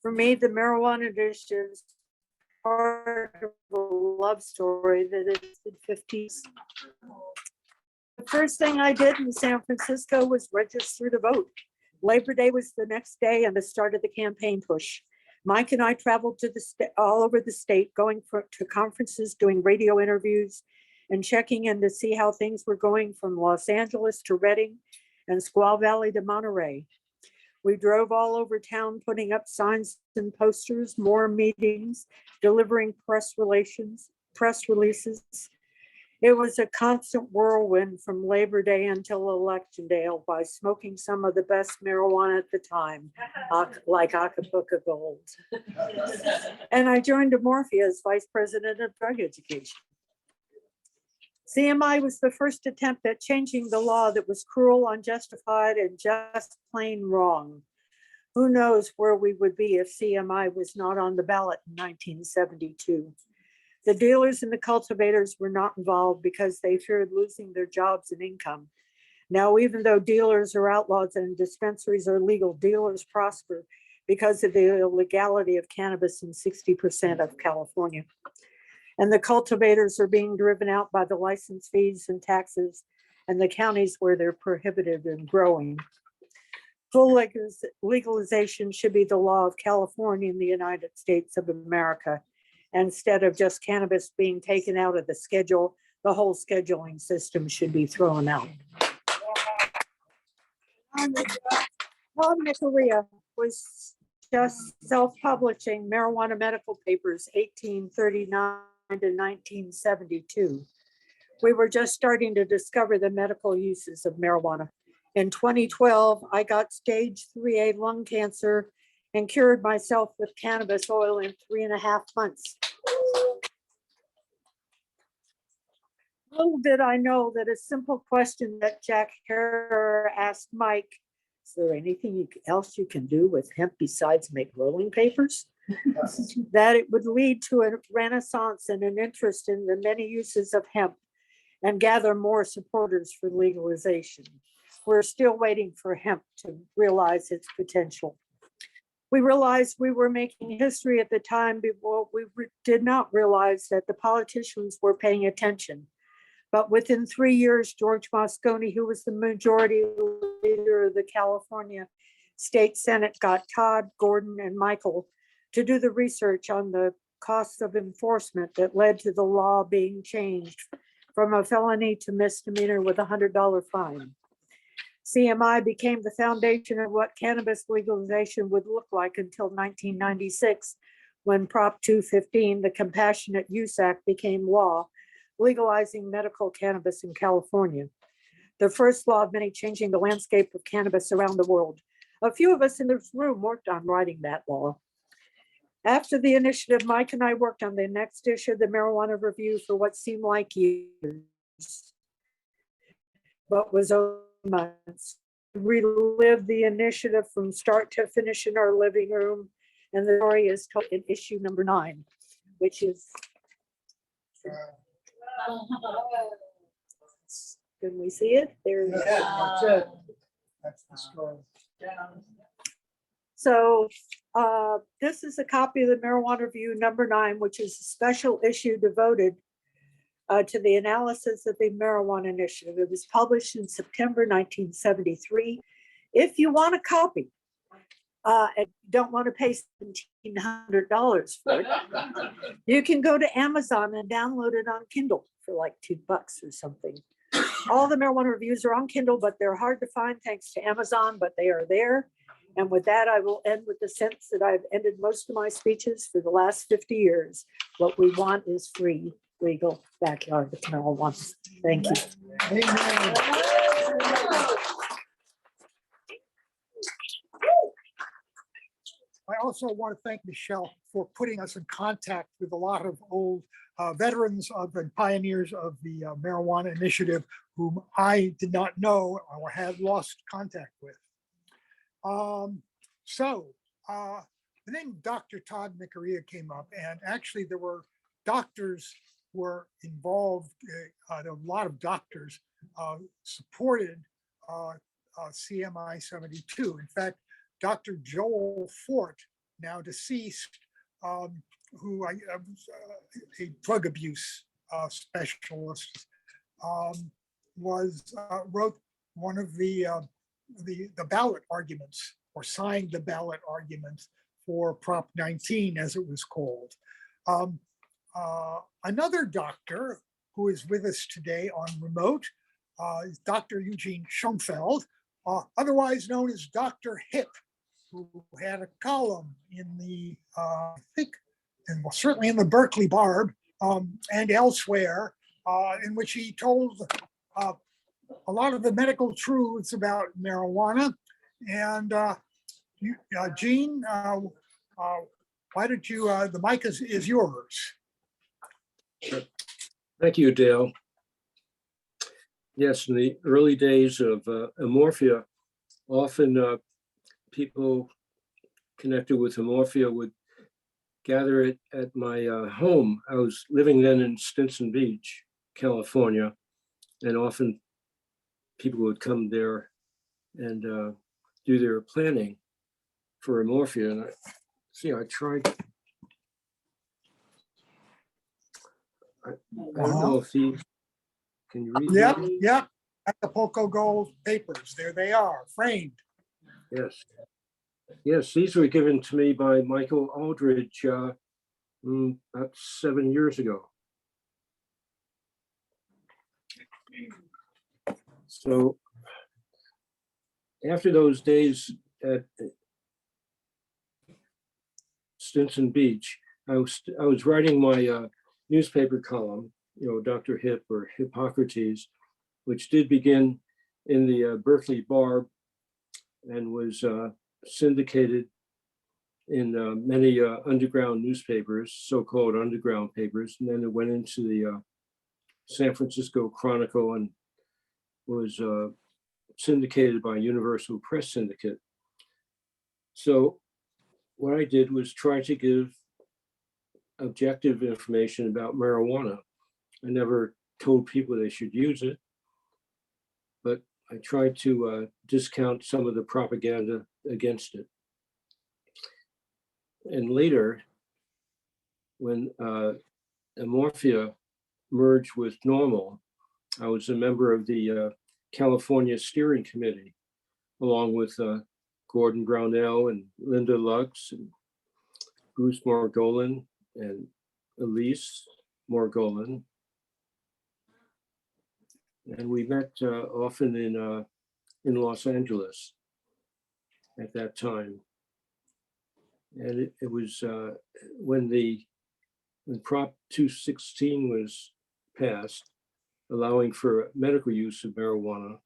For me, the marijuana initiative is part of a love story that is the 50s. The first thing I did in San Francisco was register to vote. Labor Day was the next day and the start of the campaign push. Mike and I traveled to all over the state, going to conferences, doing radio interviews, and checking in to see how things were going from Los Angeles to Redding and Squaw Valley to Monterey. We drove all over town, putting up signs and posters, more meetings, delivering press releases. It was a constant whirlwind from Labor Day until Election Day by smoking some of the best marijuana at the time, like Acapulco Gold. And I joined Amorphia as Vice President of Drug Education. CMI was the first attempt at changing the law that was cruel, unjustified, and just plain wrong. Who knows where we would be if CMI was not on the ballot in 1972. The dealers and the cultivators were not involved because they feared losing their jobs and income. Now, even though dealers are outlaws and dispensaries are legal, dealers prosper because of the illegality of cannabis in 60% of California. And the cultivators are being driven out by the license fees and taxes and the counties where they're prohibited and growing. Full legalization should be the law of California in the United States of America. Instead of just cannabis being taken out of the schedule, the whole scheduling system should be thrown out. Paul Nicoria was just self-publishing marijuana medical papers, 1839 to 1972. We were just starting to discover the medical uses of marijuana. In 2012, I got stage 3A lung cancer and cured myself with cannabis oil in 3.5 months. Little did I know that a simple question that Jack Herer asked Mike Is there anything else you can do with hemp besides make rolling papers? That it would lead to a renaissance and an interest in the many uses of hemp and gather more supporters for legalization. We're still waiting for hemp to realize its potential. We realized we were making history at the time, but we did not realize that the politicians were paying attention. But within 3 years, George Moscone, who was the majority leader of the California State Senate, got Todd, Gordon, and Michael to do the research on the costs of enforcement that led to the law being changed from a felony to misdemeanor with a $100 fine. CMI became the foundation of what cannabis legalization would look like until 1996, when Prop 215, the Compassionate Use Act, became law, legalizing medical cannabis in California. The first law of many changing the landscape of cannabis around the world. A few of us in this room worked on writing that law. After the initiative, Mike and I worked on the next issue of the Marijuana Review for what seemed like years, but was over months. Relived the initiative from start to finish in our living room, and the story is told in issue number 9, which is. Can we see it? There's. That's it. That's the story. So this is a copy of the Marijuana Review number 9, which is a special issue devoted to the analysis of the marijuana initiative. It was published in September 1973. If you want a copy and don't want to pay $1,700 for it, you can go to Amazon and download it on Kindle for like $2 or something. All the marijuana reviews are on Kindle, but they're hard to find thanks to Amazon, but they are there. And with that, I will end with the sense that I've ended most of my speeches for the last 50 years. What we want is free, legal backyard marijuana. Thank you. Amen. I also want to thank Michelle for putting us in contact with a lot of old veterans of and pioneers of the marijuana initiative, whom I did not know or had lost contact with. And then Dr. Todd Micarea came up, and actually there were doctors were involved. A lot of doctors supported CMI 72. In fact, Dr. Joel Fort, now deceased, who was a drug abuse specialist, wrote one of the ballot arguments, or signed the ballot arguments for Prop 19, as it was called. Another doctor who is with us today on remote is Dr. Eugene Schoenfeld, otherwise known as Dr. Hip, who had a column in the, I think, and well, certainly in the Berkeley Barb and elsewhere, in which he told a lot of the medical truths about marijuana. And Gene, why don't you, the mic is yours. Thank you, Dale. Yes, in the early days of Amorphia, often people connected with Amorphia would gather it at my home. I was living then in Stinson Beach, California, and often people would come there and do their planning for Amorphia. And I tried. I don't know if can you read? Yep, them? yep. Acapulco Gold papers. There they are, framed. Yes. Yes, these were given to me by Michael Aldridge about 7 years ago. So after those days at Stinson Beach, I was writing my newspaper column, Dr. Hip or Hippocrates, which did begin in the Berkeley Barb and was syndicated in many underground newspapers, so-called underground papers. And then it went into the San Francisco Chronicle and was syndicated by Universal Press Syndicate. So what I did was try to give objective information about marijuana. I never told people they should use it, but I tried to discount some of the propaganda against it. And later, when Amorphia merged with Normal, I was a member of the California Steering Committee, along with Gordon Brownell and Linda Lux and Bruce Margolin and Elise Margolin. And we met often in Los Angeles at that time. And it was when Prop 216 was passed, allowing for medical use of marijuana.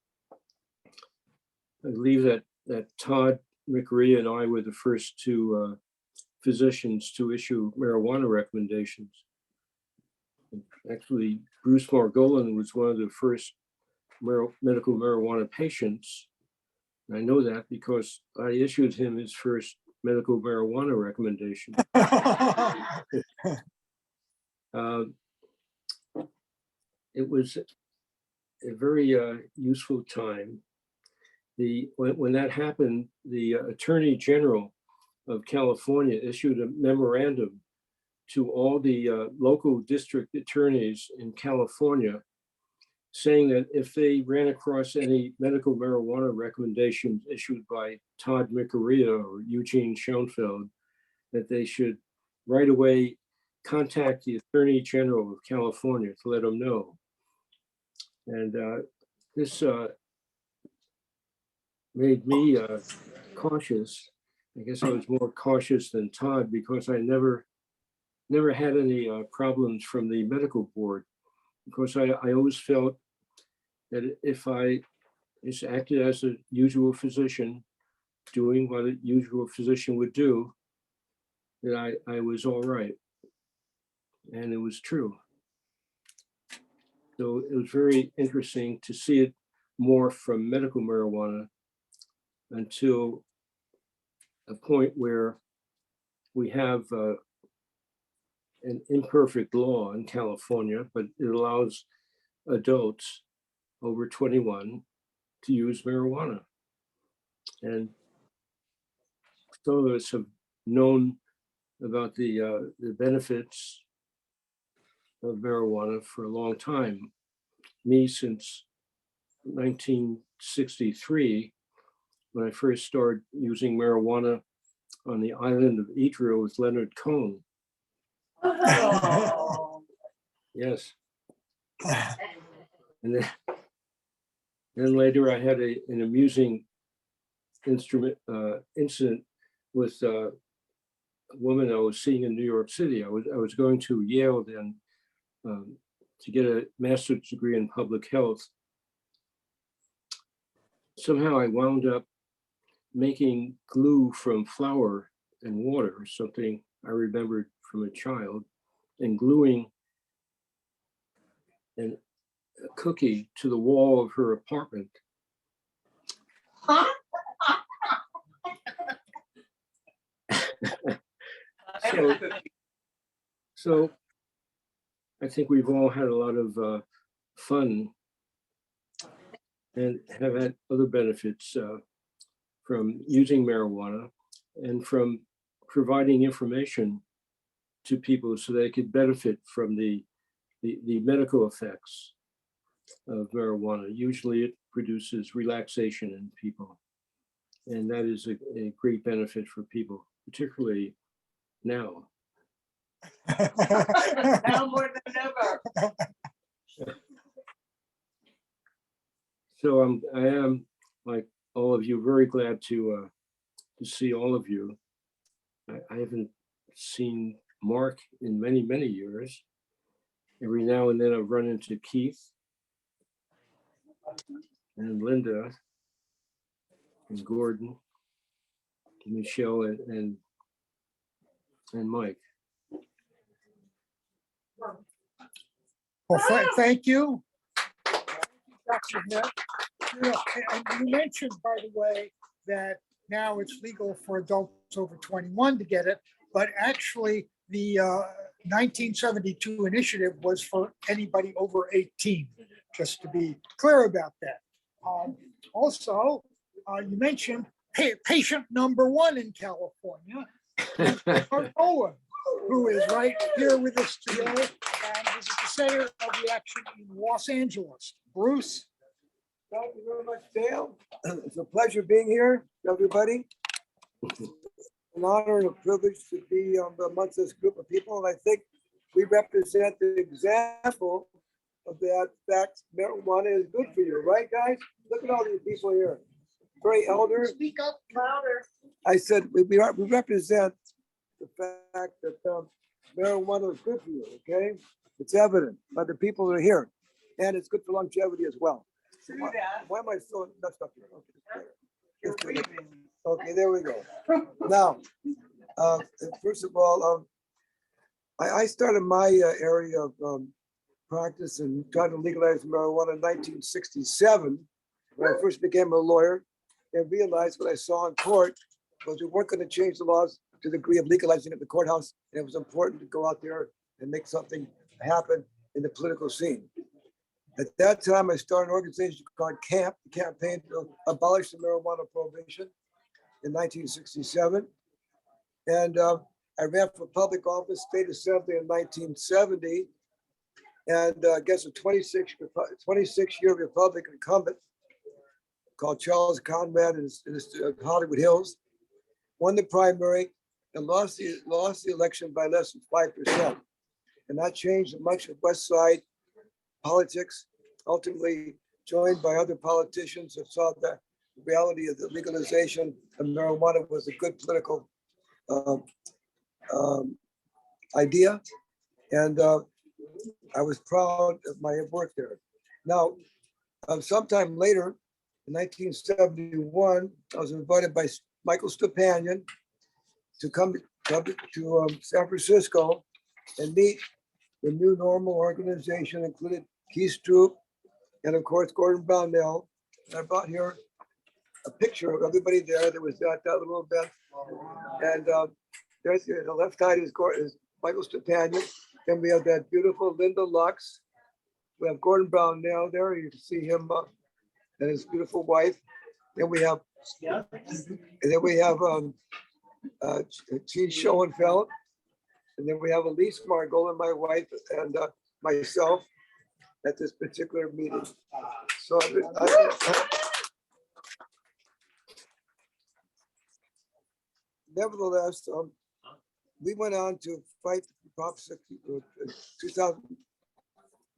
I believe that Todd McRae and I were the first two physicians to issue marijuana recommendations. Actually, Bruce Margolin was one of the first medical marijuana patients. And I know that because I issued him his first medical marijuana recommendation. It was a very useful time. When that happened, the Attorney General of California issued a memorandum to all the local district attorneys in California, saying that if they ran across any medical marijuana recommendations issued by Todd McArea or Eugene Schoenfeld, that they should right away contact the Attorney General of California to let them know. And this made me cautious. I guess I was more cautious than Todd because I never had any problems from the medical board, because I always felt that if I just acted as a usual physician, doing what a usual physician would do, that I was all right. And it was true. So it was very interesting to see it morph from medical marijuana until a point where we have an imperfect law in California, but it allows adults over 21 to use marijuana. And some of us have known about the benefits of marijuana for a long time. Me since 1963, when I first started using marijuana on the island of Idro with Leonard Cohen. Oh. Yes. And then later I had an amusing incident with a woman I was seeing in New York City. I was going to Yale then to get a master's degree in public health. Somehow I wound up making glue from flour and water, something I remembered from a child, and gluing a cookie to the wall of her apartment. So I think we've all had a lot of fun and have had other benefits from using marijuana and from providing information to people so they could benefit from the medical effects of marijuana. Usually it produces relaxation in people. And that is a great benefit for people, particularly now. Now more than ever. So I am, like all of you, very glad to see all of you. I haven't seen Mark in many, many years. Every now and then I've run into Keith and Linda and Gordon, and Michelle and Mike. Well, thank you. Dr. Smith. You know, and you mentioned, by the way, that now it's legal for adults over 21 to get it, but actually the 1972 initiative was for anybody over 18, just to be clear about that. Also, you mentioned patient number one in California, Art Owen, who is right here with us today and is at the center of the action in Los Angeles. Bruce? Thank you very much, Dale. It's a pleasure being here, everybody. An honor and a privilege to be amongst this group of people. And I think we represent the example of that fact marijuana is good for you, right, guys? Look at all these people here. Very elder. Speak up louder. I said we represent the fact that marijuana is good for you, okay? It's evident by the people that are here. And it's good for longevity as well. Why am I so messed up here? Okay, there we go. Now, first of all, I started my area of practice and tried to legalize marijuana in 1967 when I first became a lawyer and realized what I saw in court was we weren't going to change the laws to the degree of legalizing at the courthouse. And it was important to go out there and make something happen in the political scene. At that time, I started an organization called CAMP, the Campaign to Abolish the Marijuana Prohibition in 1967. And I ran for public office, state assembly in 1970. And I guess a 26-year Republican incumbent called Charles Conrad in Hollywood Hills, won the primary and lost the election by less than 5%. And that changed much of West Side politics, ultimately joined by other politicians that saw the reality of the legalization of marijuana was a good political idea. And I was proud of my work there. Now, sometime later, in 1971, I was invited by Michael Stepanian to come to San Francisco and meet the New Normal organization, included Keith Stroop and of course Gordon Brownell. I brought here a picture of everybody there that was at that little event. And there's the left side is Michael Stepanian. Then we have that beautiful Linda Lux. We have Gordon Brownell there. You can see him and his beautiful wife. Then we have, Gene Schoenfeld. And then we have Elise Margolis, my wife, and myself at this particular meeting. So nevertheless, we went on to fight Prop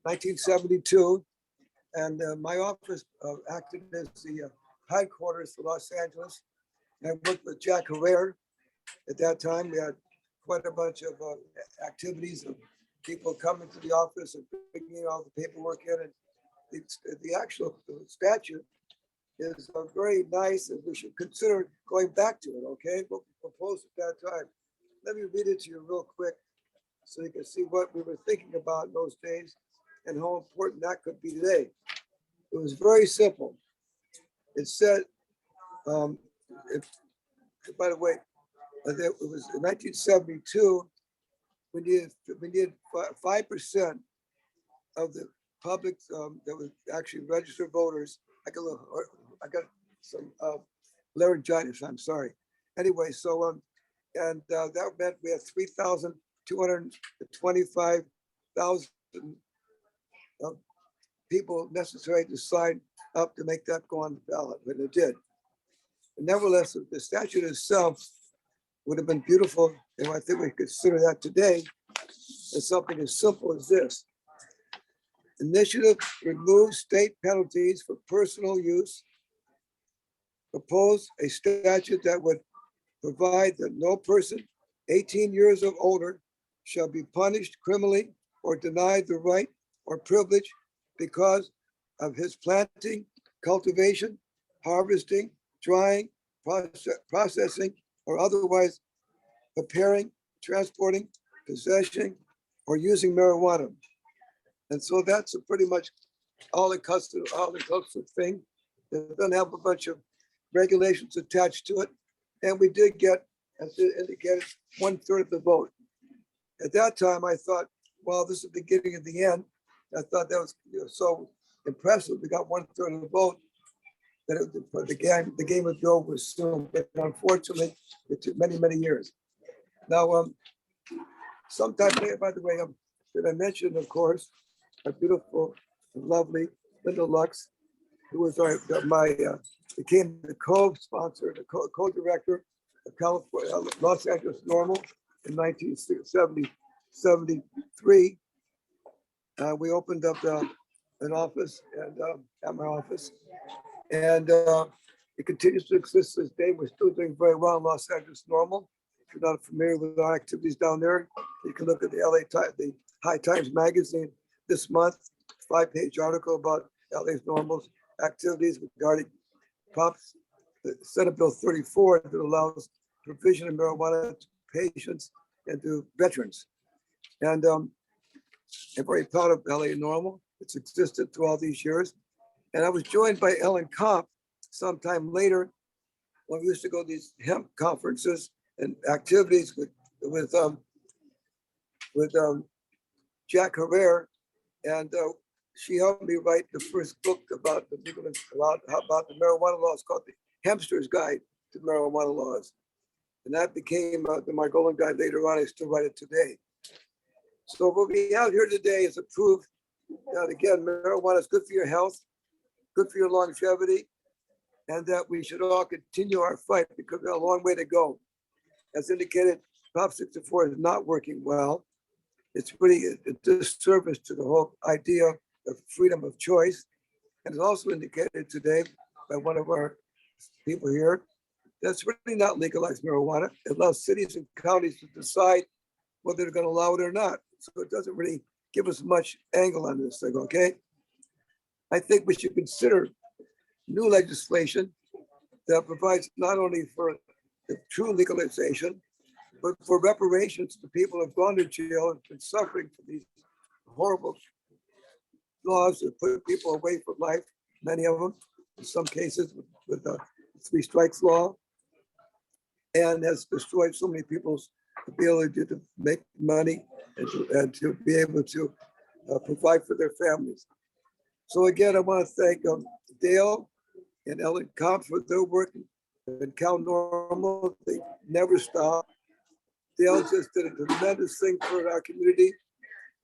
1972, and my office acted as the headquarters for Los Angeles. And I worked with Jack Herrera at that time. We had quite a bunch of activities of people coming to the office and bringing all the paperwork in. And the actual statute is very nice, and we should consider going back to it, okay? What we proposed at that time. Let me read it to you real quick so you can see what we were thinking about in those days and how important that could be today. It was very simple. It said, by the way, it was in 1972, we needed 5% of the public that was actually registered voters. I got some laryngitis, I'm sorry. Anyway, so, and that meant we had 3,225,000 people necessary to sign up to make that go on the ballot, but it did. And nevertheless, the statute itself would have been beautiful, and I think we consider that today as something as simple as this. Initiative removes state penalties for personal use. Propose a statute that would provide that no person 18 years or older shall be punished criminally or denied the right or privilege because of his planting, cultivation, harvesting, drying, processing, or otherwise preparing, transporting, possessing, or using marijuana. And so that's pretty much all-inclusive thing. It doesn't have a bunch of regulations attached to it. And we did get, as indicated, 1/3 of the vote. At that time, I thought, well, this is the beginning of the end. I thought that was so impressive. We got 1/3 of the vote. That the game would go was soon, but unfortunately, it took many, many years. Now, sometime later, by the way, did I mention, of course, a beautiful, lovely Linda Lux, who was became the co-sponsor, the co-director of California, Los Angeles Normal in 1973. We opened up an office and at my office, and it continues to exist to this day. We're still doing very well in Los Angeles Normal. If you're not familiar with our activities down there, you can look at the the High Times magazine this month, 5-page article about LA's Normal's activities regarding Senate Bill 34 that allows provision of marijuana to patients and to veterans. And I'm very proud of LA Normal. It's existed through all these years. And I was joined by Ellen Komp sometime later when we used to go to these hemp conferences and activities with Jack Herrera, and she helped me write the first book about the marijuana laws, called The Hempster's Guide to Marijuana Laws. And that became the Margolin Guide later on. I still write it today. So what we have here today is a proof that, again, marijuana is good for your health, good for your longevity, and that we should all continue our fight because we have a long way to go. As indicated, Prop 64 is not working well. It's really a disservice to the whole idea of freedom of choice. And it's also indicated today by one of our people here, that's really not legalized marijuana. It allows cities and counties to decide whether they're going to allow it or not. So it doesn't really give us much angle on this thing, okay? I think we should consider new legislation that provides not only for the true legalization, but for reparations to people who have gone to jail and been suffering from these horrible laws that put people away from life, many of them, in some cases with the 3 strikes law, and has destroyed so many people's ability to make money and to be able to provide for their families. So again, I want to thank Dale and Ellen Komp for their work and Cal Normal. They never stop. Dale just did a tremendous thing for our community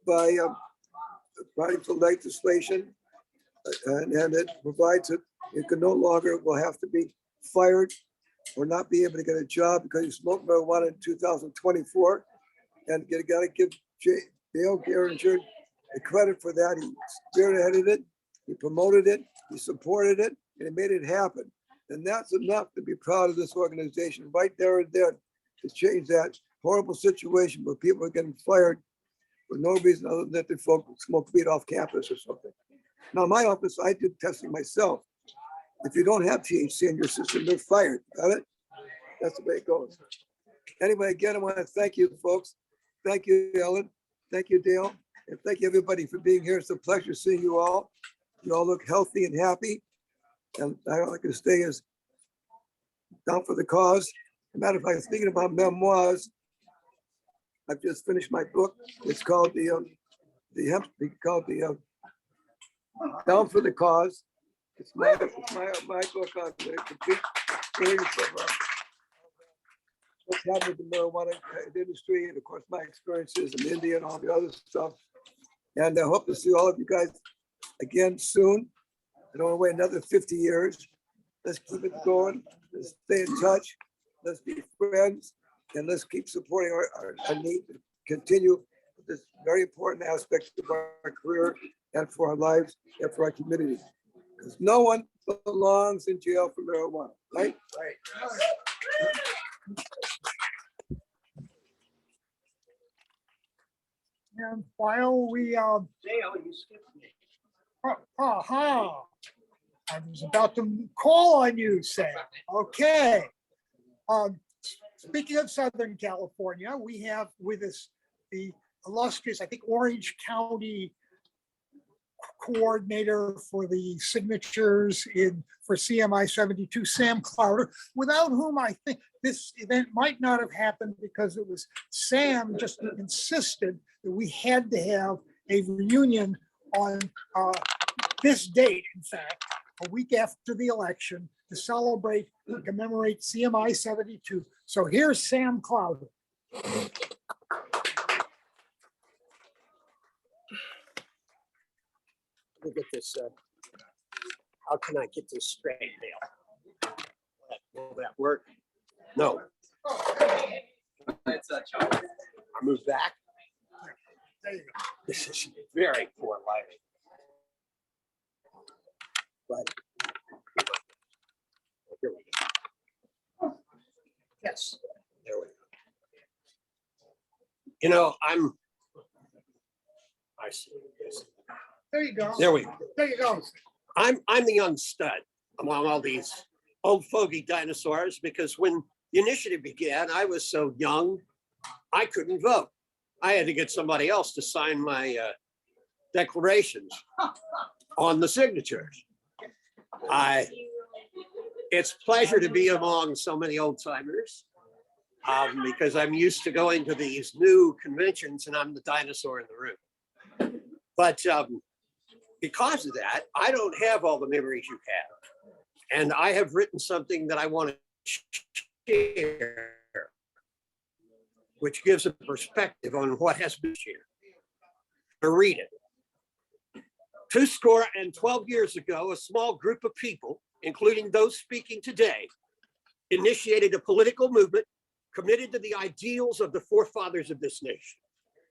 by writing for legislation, and it provides it. You can no longer will have to be fired or not be able to get a job because you smoked marijuana in 2024. And you got to give Dale Geringer the credit for that. He spearheaded it, he promoted it, he supported it, and he made it happen. And that's enough to be proud of this organization right there and then to change that horrible situation where people are getting fired for no reason other than that they smoke weed off campus or something. Now, in my office, I did testing myself. If you don't have THC in your system, you're fired. Got it? That's the way it goes. Anyway, again, I want to thank you, folks. Thank you, Ellen. Thank you, Dale. And thank you, everybody, for being here. It's a pleasure seeing you all. You all look healthy and happy. And all I can say is down for the cause. As a matter of fact, speaking about memoirs, I've just finished my book. It's called Down for the Cause. It's my book on the complete series of what's happening in the marijuana industry, and of course my experiences in India and all the other stuff. And I hope to see all of you guys again soon. I don't want to wait another 50 years. Let's keep it going. Let's stay in touch. Let's be friends, and let's keep supporting our need to continue this very important aspect of our career and for our lives and for our community. Because no one belongs in jail for marijuana, right? Right. And while we, Dale, you skipped me. I was about to call on you, Sam. Okay. Speaking of Southern California, we have with us the illustrious, I think, Orange County coordinator for the signatures for CMI 72, Sam Clowder, without whom I think this event might not have happened, because it was Sam just insisted that we had to have a reunion on this date, in fact, a week after the election, to celebrate and commemorate CMI 72. So here's Sam Clowder. Let me get this, how can I get this straight, Dale? Will that work? No. I move back. There you go. This is very poor lighting. But here we go. Yes, there we go. You know, I see. There you go. There we go. There you go. I'm the young stud among all these old fogey dinosaurs, because when the initiative began, I was so young, I couldn't vote. I had to get somebody else to sign my declarations on the signatures. It's a pleasure to be among so many old timers, because I'm used to going to these new conventions and I'm the dinosaur in the room. But because of that, I don't have all the memories you have. And I have written something that I want to share, which gives a perspective on what has been shared. To read it. 212 years ago, a small group of people, including those speaking today, initiated a political movement committed to the ideals of the forefathers of this nation,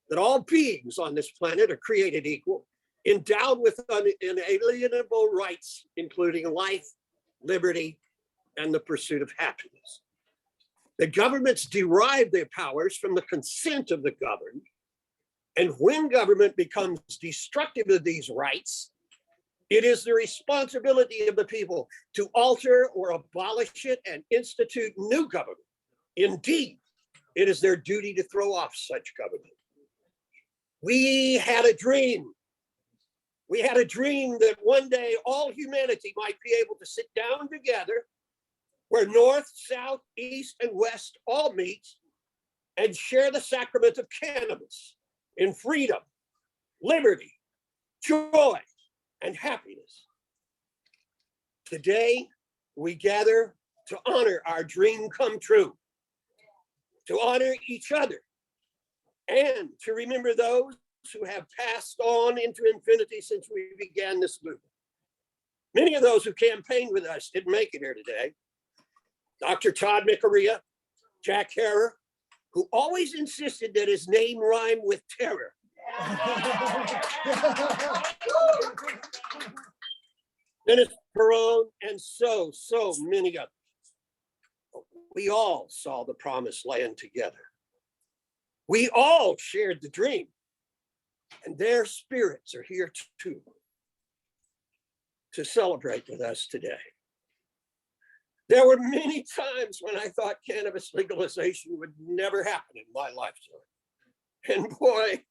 that all beings on this planet are created equal, endowed with inalienable rights, including life, liberty, and the pursuit of happiness. The governments derive their powers from the consent of the governed, and when government becomes destructive of these rights, it is the responsibility of the people to alter or abolish it and institute new government. Indeed, it is their duty to throw off such government. We had a dream. We had a dream that one day all humanity might be able to sit down together where North, South, East, and West all meet and share the sacrament of cannabis in freedom, liberty, joy, and happiness. Today, we gather to honor our dream come true, to honor each other, and to remember those who have passed on into infinity since we began this movement. Many of those who campaigned with us didn't make it here today. Dr. Todd McArea, Jack Herer, who always insisted that his name rhymed with terror. Dennis Perone, and so many others. We all saw the promised land together. We all shared the dream, and their spirits are here too, to celebrate with us today. There were many times when I thought cannabis legalization would never happen in my lifetime. And boy,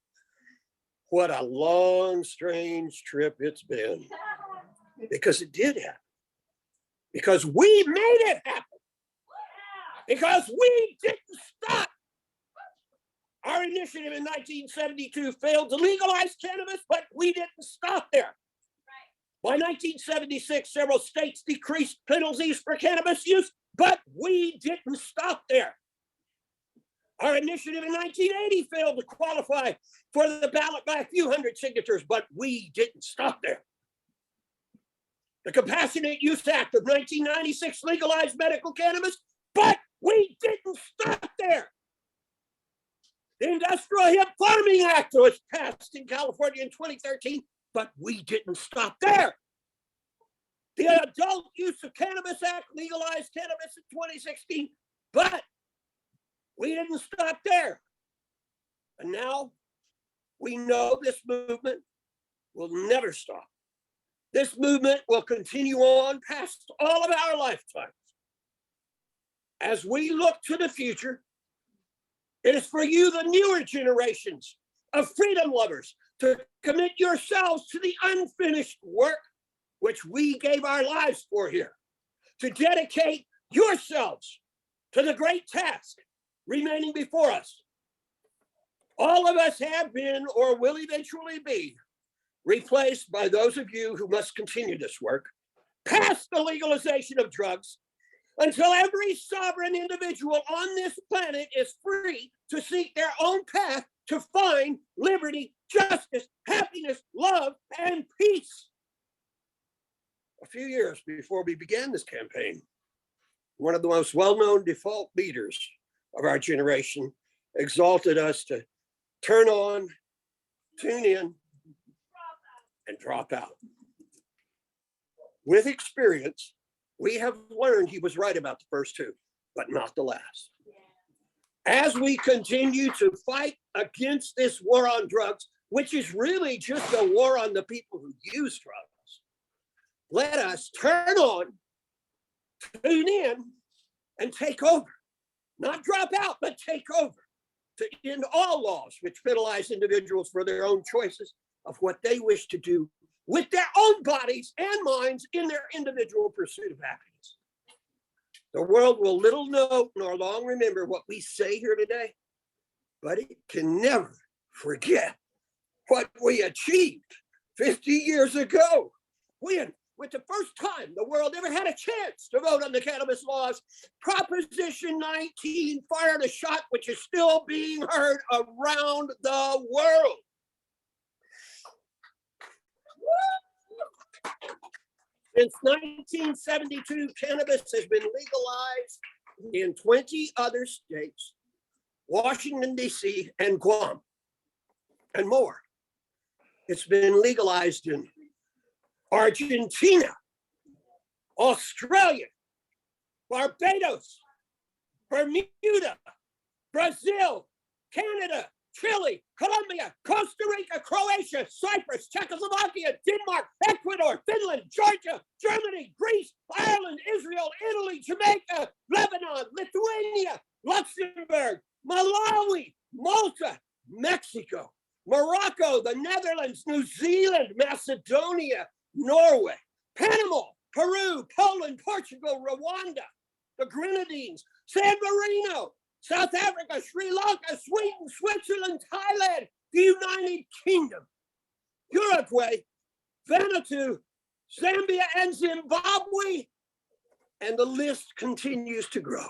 what a long, strange trip it's been. Because it did happen. Because we made it happen. Because we didn't stop. Our initiative in 1972 failed to legalize cannabis, but we didn't stop there. By 1976, several states decreased penalties for cannabis use, but we didn't stop there. Our initiative in 1980 failed to qualify for the ballot by a few hundred signatures, but we didn't stop there. The Compassionate Use Act of 1996 legalized medical cannabis, but we didn't stop there. The Industrial Hemp Farming Act was passed in California in 2013, but we didn't stop there. The Adult Use of Cannabis Act legalized cannabis in 2016, but we didn't stop there. And now we know this movement will never stop. This movement will continue on past all of our lifetimes. As we look to the future, it is for you, the newer generations of freedom lovers, to commit yourselves to the unfinished work which we gave our lives for here, to dedicate yourselves to the great task remaining before us. All of us have been or will eventually be replaced by those of you who must continue this work past the legalization of drugs until every sovereign individual on this planet is free to seek their own path to find liberty, justice, happiness, love, and peace. A few years before we began this campaign, one of the most well-known default leaders of our generation exalted us to turn on, tune in, and drop out. With experience, we have learned he was right about the first two, but not the last. As we continue to fight against this war on drugs, which is really just a war on the people who use drugs, let us turn on, tune in, and take over. Not drop out, but take over to end all laws which penalize individuals for their own choices of what they wish to do with their own bodies and minds in their individual pursuit of happiness. The world will little know nor long remember what we say here today, but it can never forget what we achieved 50 years ago, when, with the first time the world ever had a chance to vote on the cannabis laws, Proposition 19 fired a shot which is still being heard around the world. Since 1972, cannabis has been legalized in 20 other states, Washington, D.C., and Guam, and more. It's been legalized in Argentina, Australia, Barbados, Bermuda, Brazil, Canada, Chile, Colombia, Costa Rica, Croatia, Cyprus, Czechoslovakia, Denmark, Ecuador, Finland, Georgia, Germany, Greece, Ireland, Israel, Italy, Jamaica, Lebanon, Lithuania, Luxembourg, Malawi, Malta, Mexico, Morocco, the Netherlands, New Zealand, Macedonia, Norway, Panama, Peru, Poland, Portugal, Rwanda, the Grenadines, San Marino, South Africa, Sri Lanka, Sweden, Switzerland, Thailand, the United Kingdom, Uruguay, Vanuatu, Zambia, and Zimbabwe, and the list continues to grow.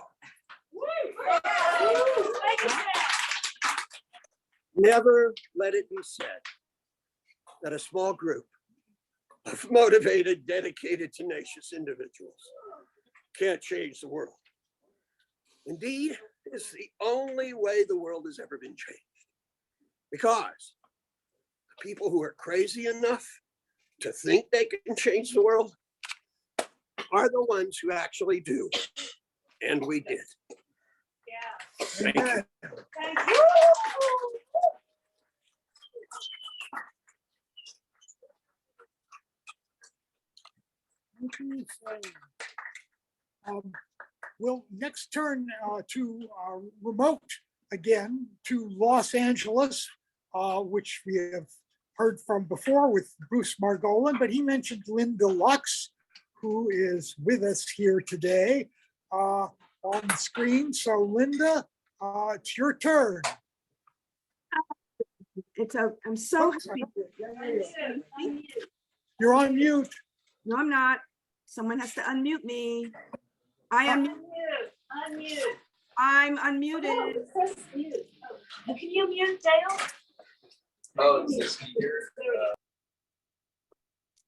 Never let it be said that a small group of motivated, dedicated, tenacious individuals can't change the world. Indeed, it's the only way the world has ever been changed. Because the people who are crazy enough to think they can change the world are the ones who actually do. And we did. Yeah. Thank you. Thank you. We'll next turn to remote again to Los Angeles, which we have heard from before with Bruce Margolin, but he mentioned Linda Lux, who is with us here today on the screen. So Linda, it's your turn. I'm so happy. You're on mute. No, I'm not. Someone has to unmute me. I am. Unmute. I'm unmuted. Press mute. Oh, can you mute Dale? Oh, is this here?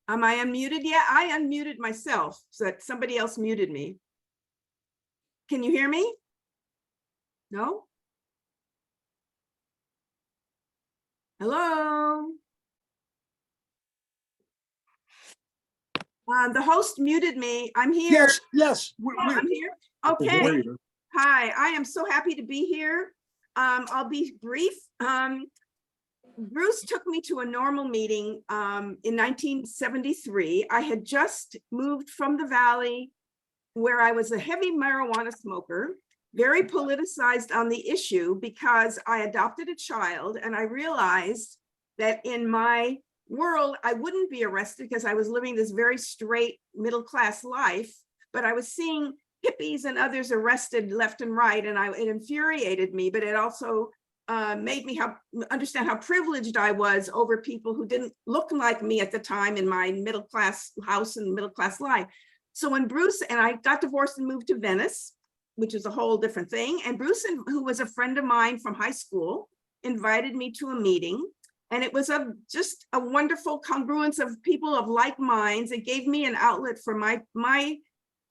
Am I unmuted yet? I unmuted myself so that somebody else muted me. Can you hear me? No? Hello? The host muted me. I'm here. Yes. I'm here. Okay. Hi, I am so happy to be here. I'll be brief. Bruce took me to a normal meeting in 1973. I had just moved from the Valley where I was a heavy marijuana smoker, very politicized on the issue because I adopted a child and I realized that in my world, I wouldn't be arrested because I was living this very straight middle-class life, but I was seeing hippies and others arrested left and right, and it infuriated me, but it also made me understand how privileged I was over people who didn't look like me at the time in my middle-class house and middle-class life. So when Bruce and I got divorced and moved to Venice, which is a whole different thing, and Bruce, who was a friend of mine from high school, invited me to a meeting. And it was just a wonderful congruence of people of like minds. It gave me an outlet for my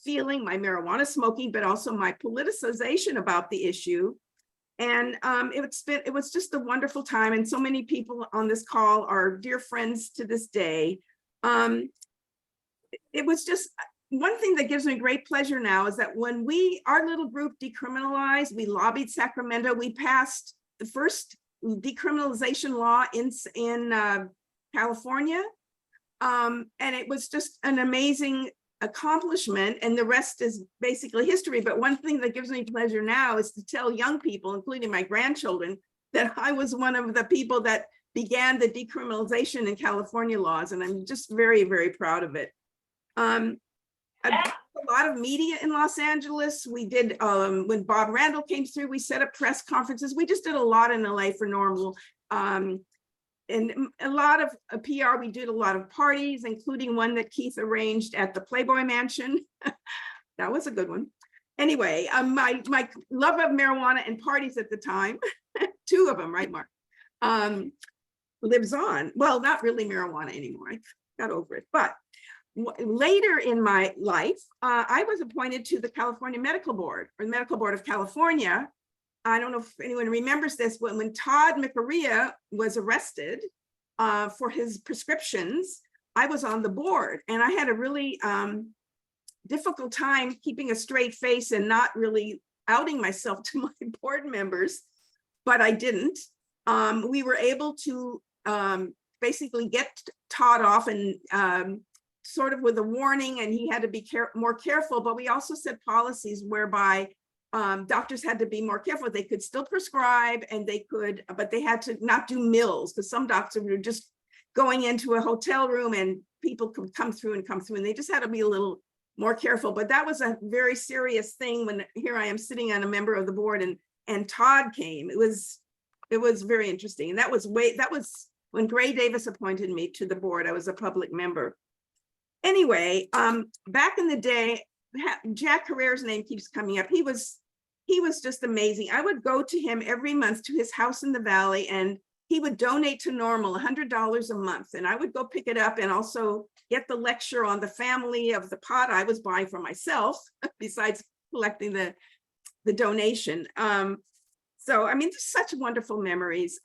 feeling, my marijuana smoking, but also my politicization about the issue. And it was just a wonderful time. And so many people on this call are dear friends to this day. It was just one thing that gives me great pleasure now is that when our little group decriminalized, we lobbied Sacramento, we passed the first decriminalization law in California. And it was just an amazing accomplishment, and the rest is basically history. But one thing that gives me pleasure now is to tell young people, including my grandchildren, that I was one of the people that began the decriminalization in California laws, and I'm just very, very proud of it. A lot of media in Los Angeles. We did, when Bob Randall came through, we set up press conferences. We just did a lot in LA for normal. And a lot of PR, we did a lot of parties, including one that Keith arranged at the Playboy Mansion. That was a good one. Anyway, my love of marijuana and parties at the time, two of them, right, Mark, lives on. Well, not really marijuana anymore. I got over it. But later in my life, I was appointed to the California Medical Board, or the Medical Board of California. I don't know if anyone remembers this, but when Todd McArea was arrested for his prescriptions, I was on the board, and I had a really difficult time keeping a straight face and not really outing myself to my board members, but I didn't. We were able to basically get Todd off, and sort of with a warning, and he had to be more careful, but we also set policies whereby doctors had to be more careful. They could still prescribe, and but they had to not do mills, because some doctors were just going into a hotel room and people could come through, and they just had to be a little more careful. But that was a very serious thing when here I am sitting on a member of the board, and Todd came. It was very interesting. And that was when Gray Davis appointed me to the board. I was a public member. Anyway, back in the day, Jack Herrera's name keeps coming up. He was just amazing. I would go to him every month to his house in the Valley, and he would donate to Normal $100 a month. And I would go pick it up and also get the lecture on the family of the pot I was buying for myself, besides collecting the donation. So, I mean, just such wonderful memories.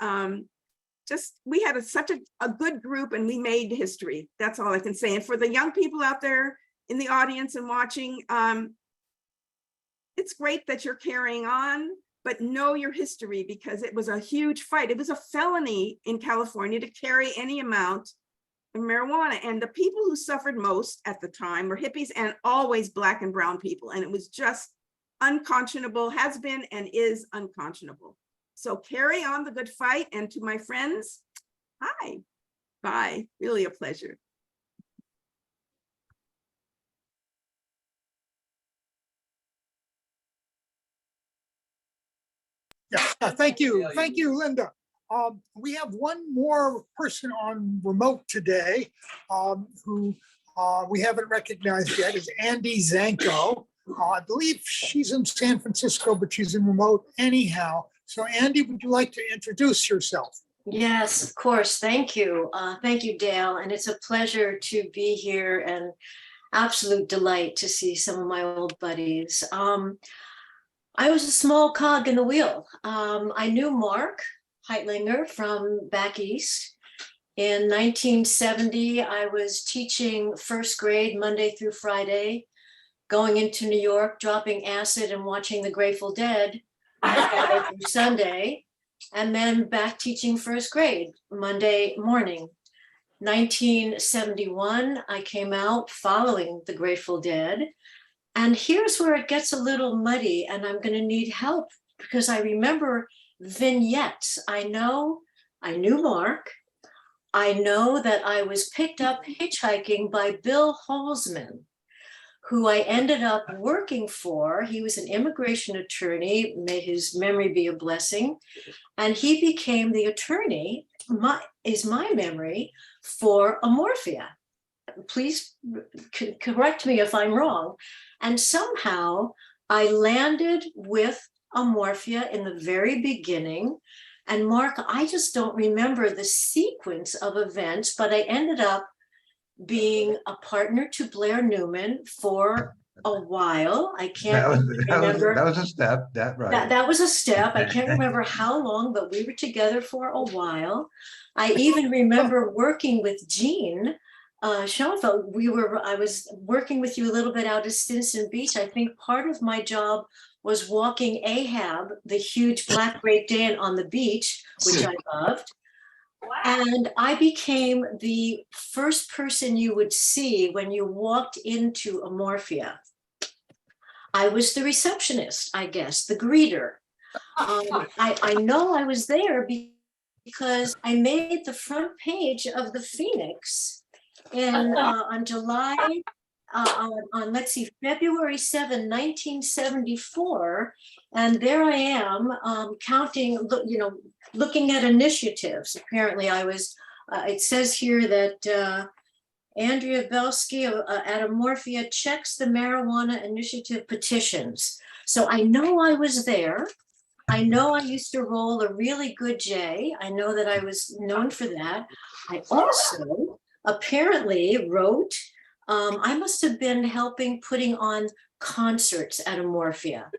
We had such a good group, and we made history. That's all I can say. And for the young people out there in the audience and watching, it's great that you're carrying on, but know your history, because it was a huge fight. It was a felony in California to carry any amount of marijuana. And the people who suffered most at the time were hippies, and always Black and brown people. And it was just unconscionable, has been and is unconscionable. So carry on the good fight. And to my friends, hi, bye, really a pleasure. Yeah, thank you. Thank you, Linda. We have one more person on remote today who we haven't recognized yet, is Andy Zanko. I believe she's in San Francisco, but she's in remote anyhow. So Andy, would you like to introduce yourself? Yes, of course. Thank you. Thank you, Dale. And it's a pleasure to be here, and absolute delight to see some of my old buddies. I was a small cog in the wheel. I knew Mark Heitlinger from back east. In 1970, I was teaching first grade Monday through Friday, going into New York, dropping acid and watching the Grateful Dead Friday through Sunday, and then back teaching first grade Monday morning. 1971, I came out following the Grateful Dead. And here's where it gets a little muddy, and I'm going to need help, because I remember vignettes. I knew Mark. I know that I was picked up hitchhiking by Bill Holzman, who I ended up working for. He was an immigration attorney, may his memory be a blessing. And he became the attorney, is my memory, for Amorphia. Please correct me if I'm wrong. And somehow I landed with Amorphia in the very beginning. And Mark, I just don't remember the sequence of events, but I ended up being a partner to Blair Newman for a while. I can't remember. That was a step, right. That was a step. I can't remember how long, but we were together for a while. I even remember working with Jean Schoenfeld. I was working with you a little bit out of Stinson Beach. I think part of my job was walking Ahab, the huge black Great Dane, on the beach, which I loved. And I became the first person you would see when you walked into Amorphia. I was the receptionist, I guess, the greeter. I know I was there because I made the front page of the Phoenix on July, on let's see, February 7, 1974. And there I am counting, looking at initiatives. Apparently I was, it says here that Andrea Belsky at Amorphia checks the marijuana initiative petitions. So I know I was there. I know I used to roll a really good J. I know that I was known for that. I also apparently wrote, I must have been helping putting on concerts at Amorphia,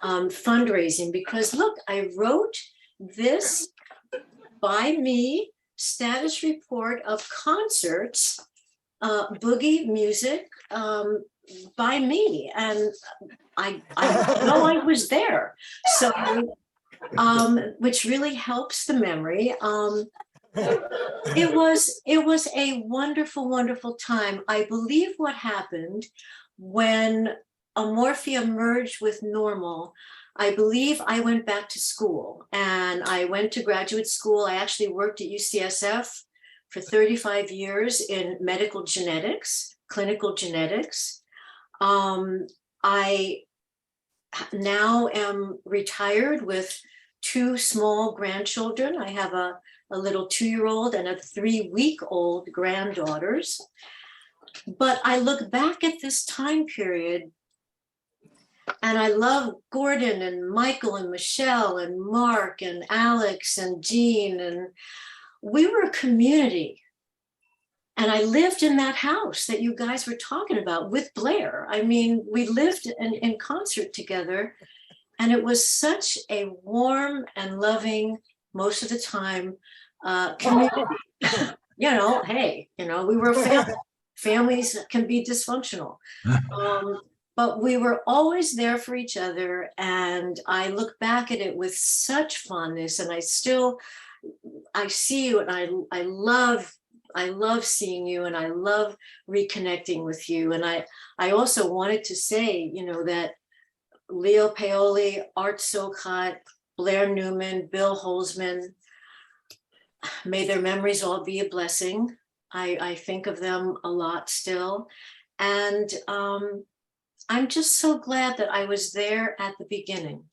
fundraising, because look, I wrote this by me status report of concerts, boogie music by me, and I know I was there, so which really helps the memory. It was a wonderful, wonderful time. I believe what happened when Amorphia merged with Normal, I believe I went back to school, and I went to graduate school. I actually worked at UCSF for 35 years in medical genetics, clinical genetics. I now am retired with 2 small grandchildren. I have a little 2-year-old and a 3-week-old granddaughters. But I look back at this time period and I love Gordon and Michael and Michelle and Mark and Alex and Jean, and we were a community. And I lived in that house that you guys were talking about with Blair. I mean, we lived in concert together, and it was such a warm and loving, most of the time, community. Hey, we were a family. Families can be dysfunctional. But we were always there for each other. And I look back at it with such fondness, and I see you, and I love seeing you, and I love reconnecting with you. And I also wanted to say, that Leo Paoli, Art Sokot, Blair Newman, Bill Holzman, may their memories all be a blessing. I think of them a lot still. And I'm just so glad that I was there at the beginning.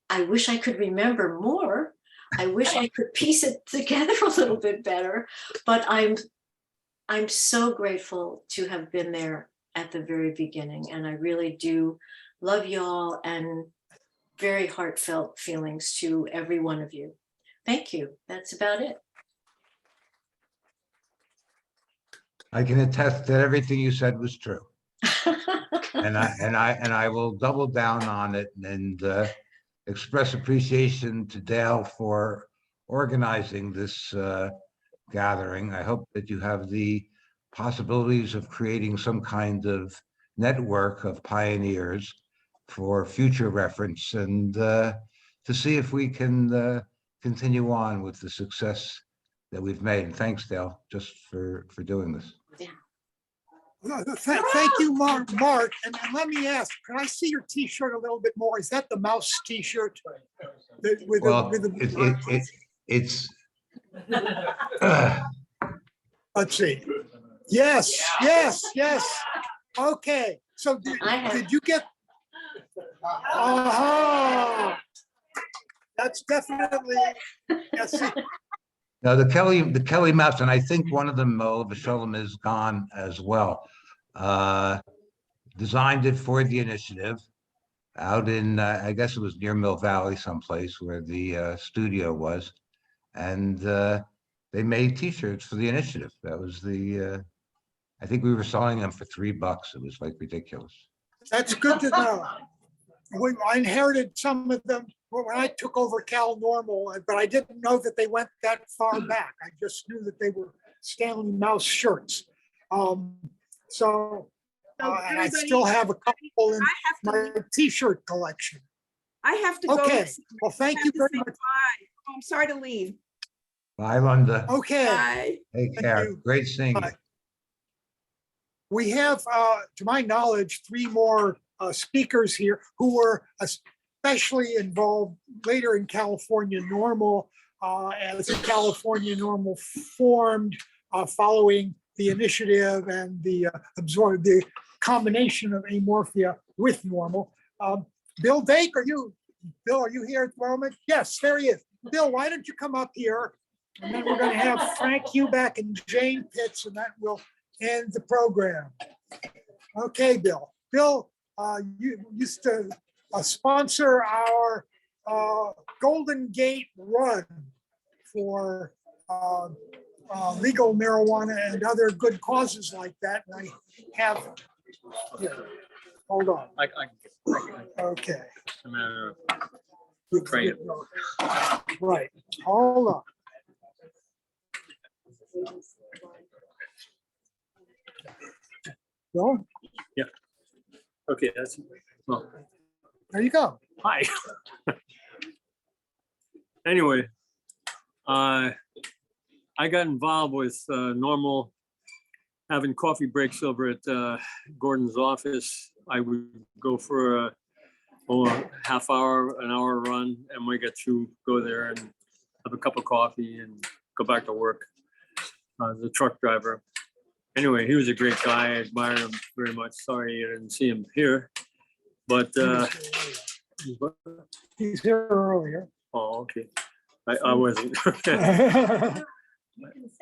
I wish I could remember more. I wish I could piece it together a little bit better, but I'm so grateful to have been there at the very beginning. And I really do love y'all, and very heartfelt feelings to every one of you. Thank you. That's about it. I can attest that everything you said was true. And I will double down on it and express appreciation to Dale for organizing this gathering. I hope that you have the possibilities of creating some kind of network of pioneers for future reference, and to see if we can continue on with the success that we've made. And thanks, Dale, just for doing this. Thank you, Mark. And let me ask, can I see your T-shirt a little bit more? Is that the mouse T-shirt? Well, it's Let's see. Yes, yes, yes. Okay, so did you get? That's definitely, yes. No, the Kelly maps, and I think one of them, Oliver Shulam, is gone as well. Designed it for the initiative out in, I guess it was near Mill Valley someplace where the studio was. And they made T-shirts for the initiative. That was I think we were selling them for $3. It was like ridiculous. That's good to know. I inherited some of them when I took over Cal Normal, but I didn't know that they went that far back. I just knew that they were Stanley Mouse shirts. And I still have a couple in my T-shirt collection. I have to go. Okay, well, thank you very much. Bye. Oh, I'm sorry to leave. Bye, Linda. Okay. Bye. Take care. Great seeing you. We have, to my knowledge, 3 more speakers here who were especially involved later in California Normal as California Normal formed following the initiative and the combination of amorphia with normal. Bill Dake, are you here at the moment? Yes, there he is. Bill, why don't you come up here? And then we're going to have Frank Huback and Jane Pitts, and that will end the program. Okay, Bill. Bill, you used to sponsor our Golden Gate run for legal marijuana and other good causes like that. And I have, here, hold on. Okay. It's a matter of praying. Right, hold on. Bill? Yeah. Okay, well. There you go. Hi. Anyway, I got involved with Normal, having coffee breaks over at Gordon's office. I would go for a half hour, an hour run, and when I get through, go there and have a cup of coffee and go back to work as a truck driver. Anyway, he was a great guy. I admired him very much. Sorry you didn't see him here, but he's here earlier. Oh, okay. I wasn't.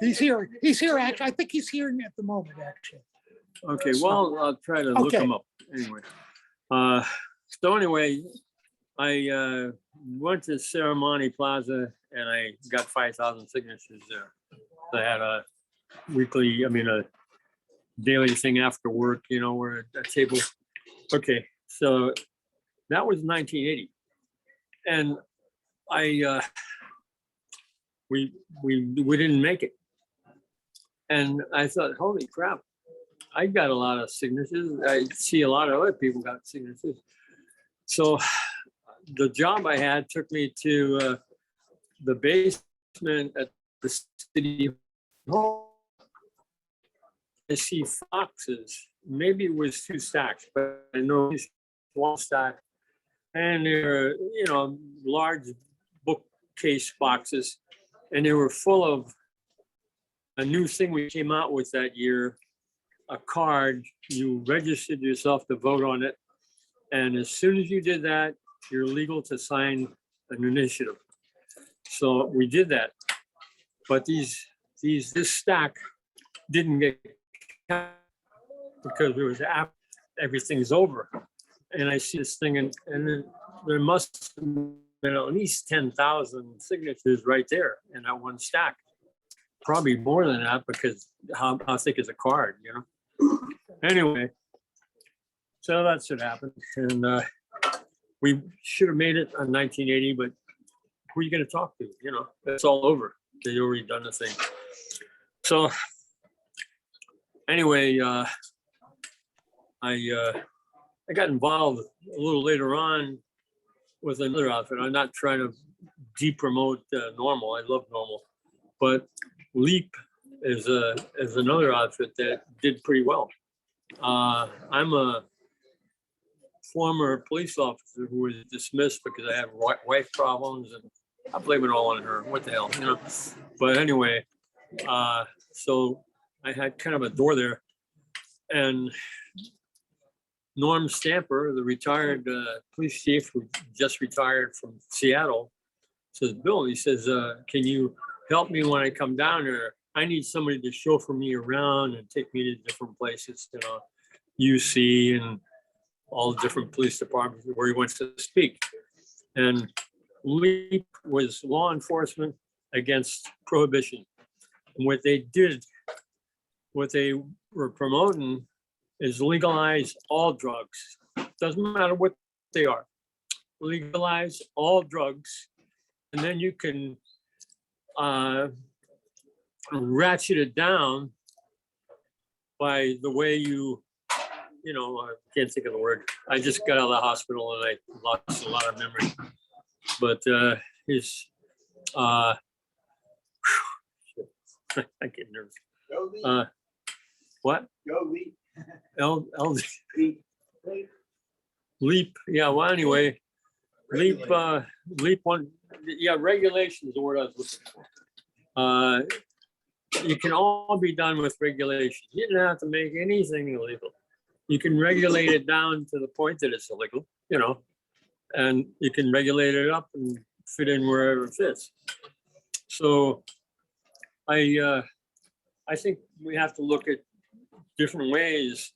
He's here. He's here. Actually, I think he's here at the moment. Actually. Okay. Well, I'll try to look him up anyway. So anyway, I went to Ceremony Plaza and I got 5,000 signatures there. I had a weekly, a daily thing after work, we're at a table. Okay, so that was 1980. And we didn't make it. And I thought, holy crap, I got a lot of signatures. I see a lot of other people got signatures. So the job I had took me to the basement at the city hall. I see foxes. Maybe it was 2 stacks, but I know it's 1 stack. And they're, large bookcase boxes. And they were full of a new thing we came out with that year, a card. You registered yourself to vote on it. And as soon as you did that, you're legal to sign an initiative. So we did that. But this stack didn't get counted because it was after everything's over. And I see this thing and then there must have been at least 10,000 signatures right there in that 1 stack. Probably more than that because how thick is a card, Anyway, so that should happen. And we should have made it on 1980, but who are you going to talk to? It's all over. They already done the thing. So anyway, I got involved a little later on with another outfit. I'm not trying to de-promote Normal. I love Normal, but Leap is another outfit that did pretty well. I'm a former police officer who was dismissed because I had wife problems, and I blame it all on her. What the hell, But anyway, so I had kind of a door there, and Norm Stamper, the retired police chief who just retired from Seattle, says, Bill, he says, can you help me when I come down there? I need somebody to chauffeur me around and take me to different places, you know, UC and all the different police departments where he wants to speak. And LEAP was law enforcement against prohibition. And what they did, what they were promoting is legalize all drugs. Doesn't matter what they are. Legalize all drugs. And then you can ratchet it down by the way you know, I can't think of the word. I just got out of the hospital and I lost a lot of memory. But his, I get nervous. What? Go Leap. Leap. Yeah. Well, anyway, leap. Leap one. Yeah, regulation is the word I was looking for. You can all be done with regulation. You don't have to make anything illegal. You can regulate it down to the point that it's illegal, you know, and you can regulate it up and fit in wherever it fits. So I think we have to look at different ways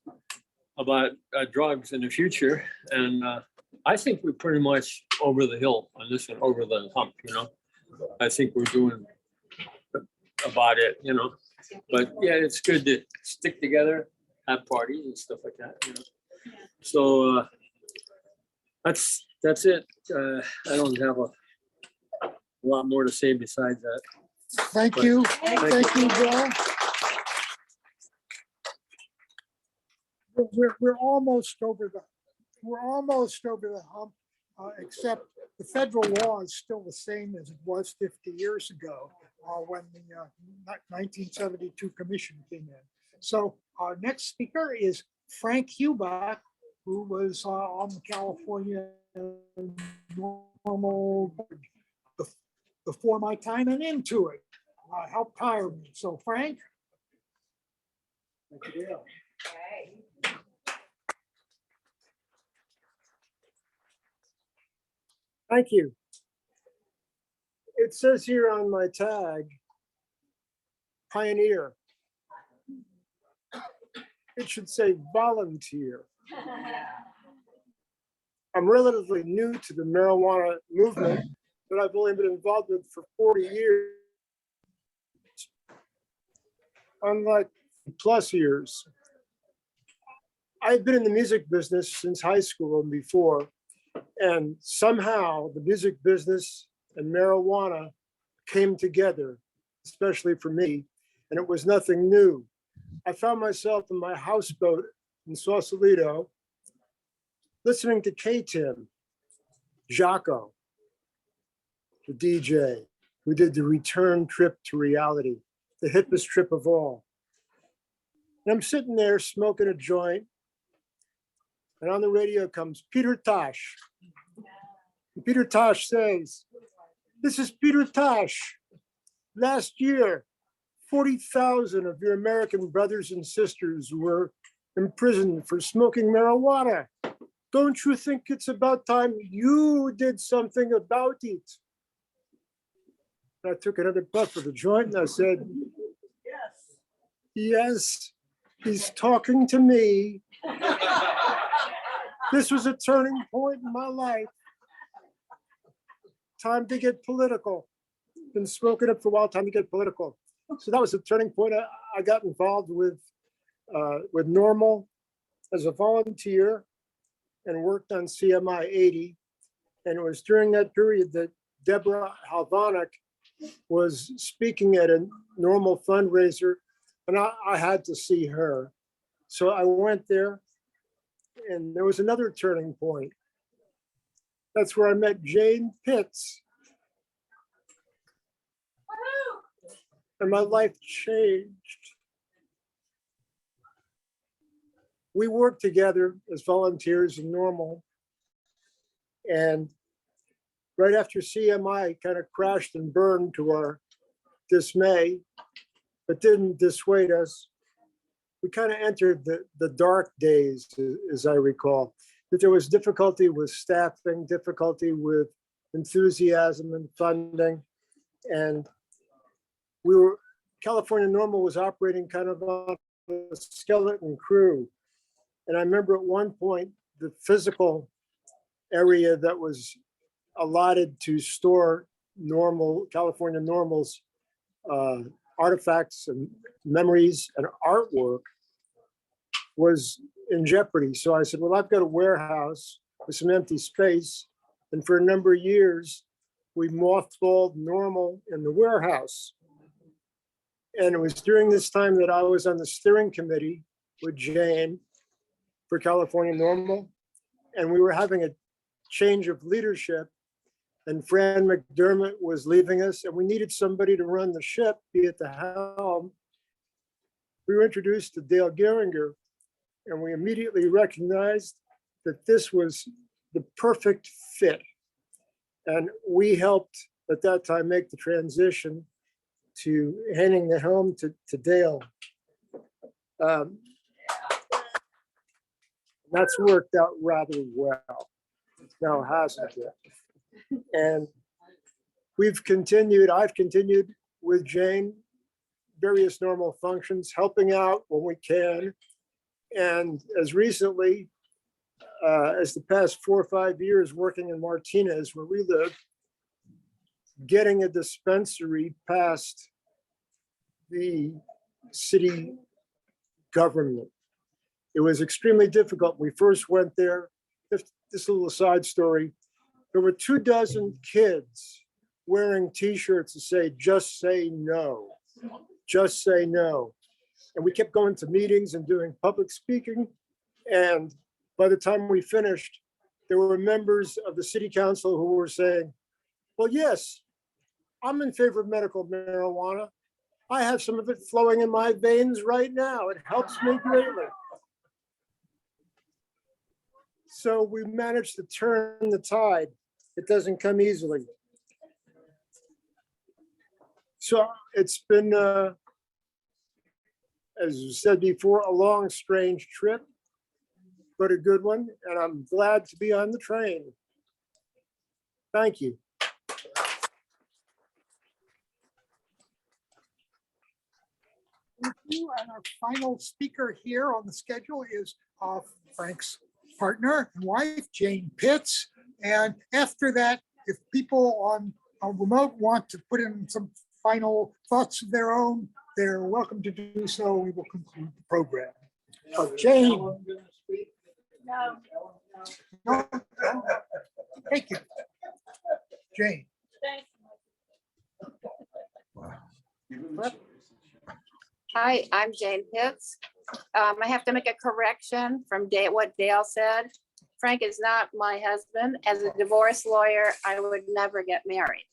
about drugs in the future. And I think we're pretty much over the hill on this one, over the hump, you know. I think we're doing about it, you know. But yeah, it's good to stick together, have parties and stuff like that, you know. So that's it. I don't have a lot more to say besides that. Thank But you. thank Thank you, Bill. We're almost over the hump, except the federal law is still the same as it was 50 years ago when the 1972 commission came in. So our next speaker is Frank Hubach, who was on the California normal before my time and into it. Helped hire me. So Frank. Thank you, Dale. Thank you. It says here on my tag, pioneer. It should say volunteer. I'm relatively new to the marijuana movement, but I've only been involved with it for 40 years. Unlike plus years. I've been in the music business since high school and before, and somehow the music business and marijuana came together, especially for me, and it was nothing new. I found myself in my houseboat in Sausalito, listening to K-Tim, Jaco, the DJ, who did the return trip to reality, the hippest trip of all. And I'm sitting there smoking a joint, and on the radio comes Peter Tosh. And Peter Tosh says, "This is Peter Tosh. Last year, 40,000 of your American brothers and sisters were imprisoned for smoking marijuana. Don't you think it's about time you did something about it?" And I took another puff of the joint and I said, yes, he's talking to me. This was a turning point in my life. Time to get political. Been smoking it for a while, time to get political. So that was a turning point. I got involved with Normal as a volunteer and worked on CMI 80. And it was during that period that Deborah Halvonic was speaking at a Normal fundraiser, and I had to see her. So I went there, and there was another turning point. That's where I met Jane Pitts. And my life changed. We worked together as volunteers in Normal. And right after CMI kind of crashed and burned to our dismay, but didn't dissuade us. we kind of entered the dark days, as I recall, that there was difficulty with staffing, difficulty with enthusiasm and funding. And California Normal was operating kind of on a skeleton crew. And I remember at one point, the physical area that was allotted to store California Normal's artifacts and memories and artwork was in jeopardy. So I said, well, I've got a warehouse with some empty space. And for a number of years, we mothballed Normal in the warehouse. And it was during this time that I was on the steering committee with Jane for California Normal. And we were having a change of leadership. And Fran McDermott was leaving us, and we needed somebody to run the ship, be at the helm. We were introduced to Dale Geringer, and we immediately recognized that this was the perfect fit. And we helped at that time make the transition to handing the helm to Dale. That's worked out rather well. Now, hasn't it? And I've continued with Jane, various Normal functions, helping out when we can. And as recently as the past 4 or 5 years working in Martinez, where we live, getting a dispensary past the city government. It was extremely difficult. We first went there. This little side story. There were 24 kids wearing t-shirts that say, just say no, just say no. And we kept going to meetings and doing public speaking. And by the time we finished, there were members of the city council who were saying, well, yes, I'm in favor of medical marijuana. I have some of it flowing in my veins right now. It helps me greatly. So we managed to turn the tide. It doesn't come easily. So it's been, as you said before, a long, strange trip, but a good one. And I'm glad to be on the train. Thank you. Thank you. And our final speaker here on the schedule is Frank's partner and wife, Jane Pitts. And after that, if people on remote want to put in some final thoughts of their own, they're welcome to do so. We will conclude the program. Jane. No. No. Thank you. Jane. Hi, I'm Jane Pitts. I have to make a correction from what Dale said. Frank is not my husband. As a divorce lawyer, I would never get married.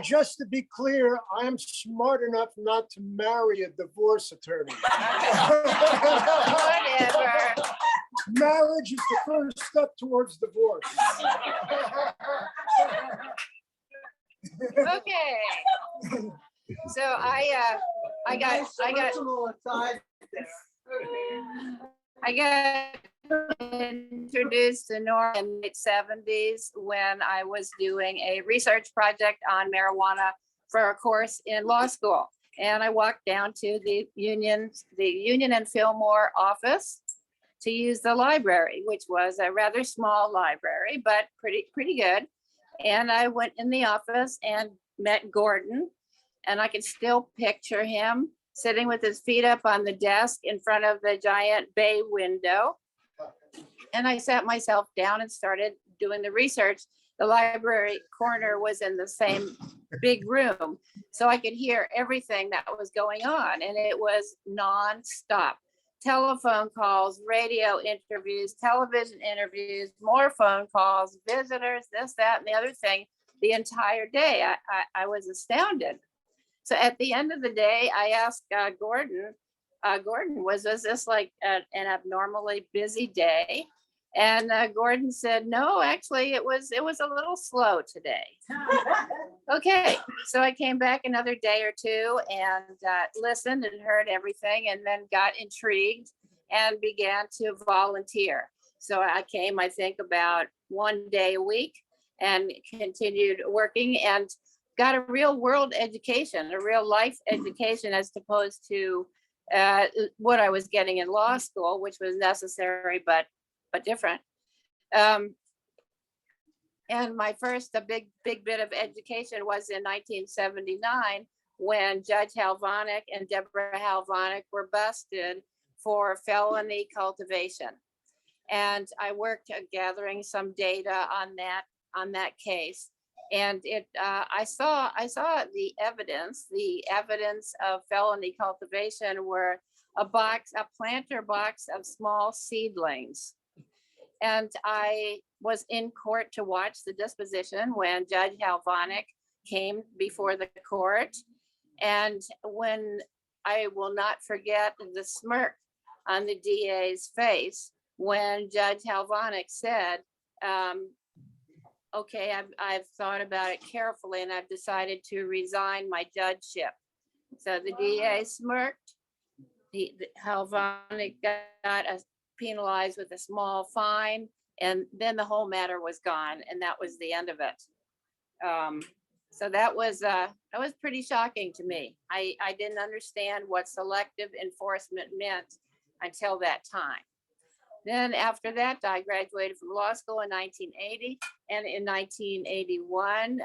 Just to be clear, I'm smart enough not to marry a divorce attorney. Whatever. Marriage is the first step towards divorce. Okay. So I got introduced to Nora in the 70s when I was doing a research project on marijuana for a course in law school. And I walked down to the Union and Fillmore office to use the library, which was a rather small library, but pretty good. And I went in the office and met Gordon, and I could still picture him sitting with his feet up on the desk in front of the giant bay window. And I sat myself down and started doing the research. The library corner was in the same big room, so I could hear everything that was going on, and it was nonstop. Telephone calls, radio interviews, television interviews, more phone calls, visitors, this, that, and the other thing, the entire day. I was astounded. So at the end of the day, I asked Gordon, was this like an abnormally busy day? And Gordon said, no, actually, it was a little slow today. Okay, so I came back another day or two and listened and heard everything, and then got intrigued and began to volunteer. So I came, I think, about 1 day a week and continued working and got a real world education, a real life education, as opposed to what I was getting in law school, which was necessary, but different. And my first big bit of education was in 1979, when Judge Halvonik and Deborah Halvonik were busted for felony cultivation. And I worked gathering some data on that case. And I saw the evidence of felony cultivation were a planter box of small seedlings. And I was in court to watch the disposition when Judge Halvonik came before the court. And when I will not forget the smirk on the DA's face when Judge Halvonik said, okay, I've thought about it carefully and I've decided to resign my judgeship. So the DA smirked. Halvonik got penalized with a small fine, and then the whole matter was gone, and that was the end of it. So that was pretty shocking to me. I didn't understand what selective enforcement meant until that time. Then after that, I graduated from law school in 1980, and in 1981,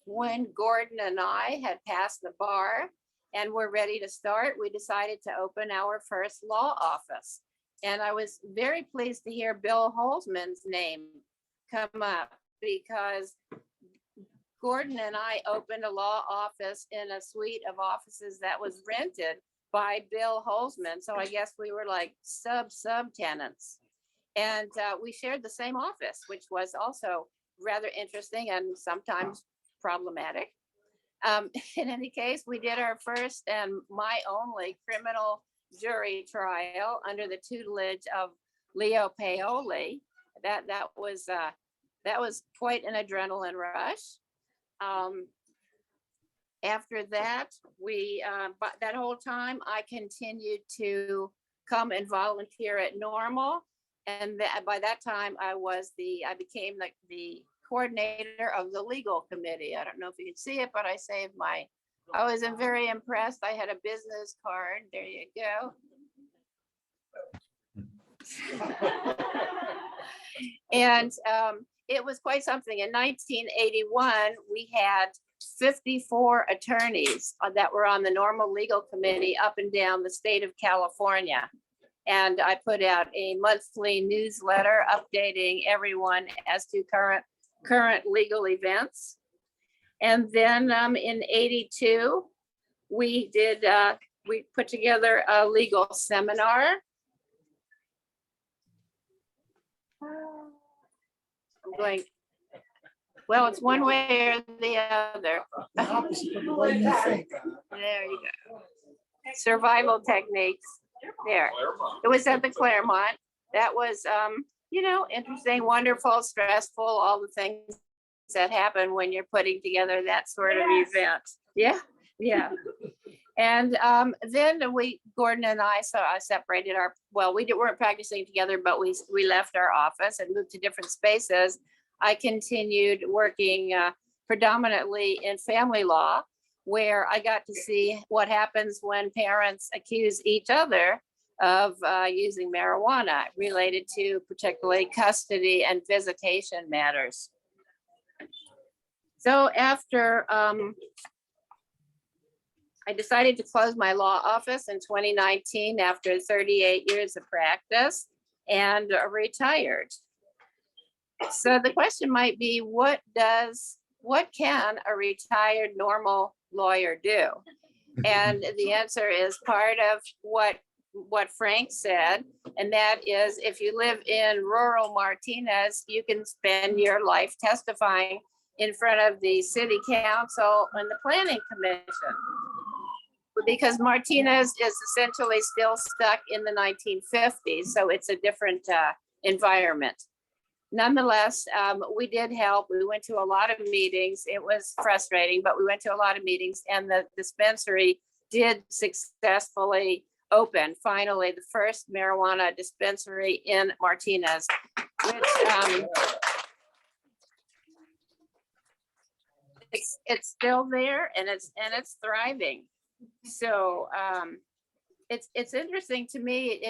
when Gordon and I had passed the bar and were ready to start, we decided to open our first law office. And I was very pleased to hear Bill Holzman's name come up, because Gordon and I opened a law office in a suite of offices that was rented by Bill Holzman. So I guess we were like sub tenants. And we shared the same office, which was also rather interesting and sometimes problematic. In any case, we did our first and my only criminal jury trial under the tutelage of Leo Paoli. That was quite an adrenaline rush. After that, but that whole time I continued to come and volunteer at Normal, and by that time I became the coordinator of the legal committee. I don't know if you can see it, but I was very impressed. I had a business card. There you go. And it was quite something. In 1981, we had 54 attorneys that were on the Normal Legal Committee up and down the state of California. And I put out a monthly newsletter updating everyone as to current legal events. And then in 82, we put together a legal seminar. I'm going, well, it's one way or the other. There you go. Survival techniques. There. It was at the Claremont. That was, interesting, wonderful, stressful, all the things that happen when you're putting together that sort of event. Yeah. And then Gordon and I separated we weren't practicing together, but we left our office and moved to different spaces. I continued working predominantly in family law, where I got to see what happens when parents accuse each other of using marijuana related to particularly custody and visitation matters. So after I decided to close my law office in 2019 after 38 years of practice and retired. So the question might be, what can a retired Normal lawyer do? And the answer is part of what Frank said, and that is, if you live in rural Martinez, you can spend your life testifying in front of the city council and the planning commission, because Martinez is essentially still stuck in the 1950s. So it's a different environment. Nonetheless, we did help. We went to a lot of meetings. It was frustrating, but we went to a lot of meetings, and the dispensary did successfully open, finally, the first marijuana dispensary in Martinez, which it's still there, and it's thriving. So it's interesting to me.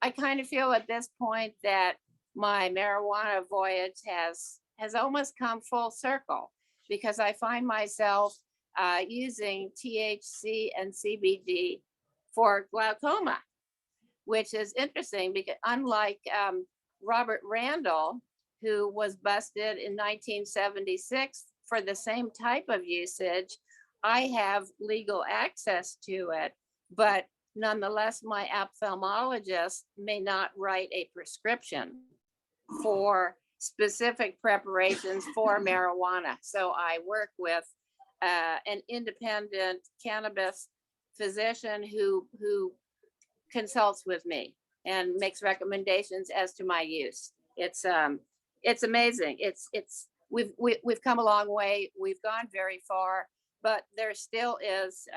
I kind of feel at this point that my marijuana voyage has almost come full circle, because I find myself using THC and CBD for glaucoma, which is interesting because unlike Robert Randall, who was busted in 1976 for the same type of usage, I have legal access to it, but nonetheless, my ophthalmologist may not write a prescription for specific preparations for marijuana. So I work with an independent cannabis physician who consults with me and makes recommendations as to my use. It's amazing. We've come a long way. We've gone very far, but there still is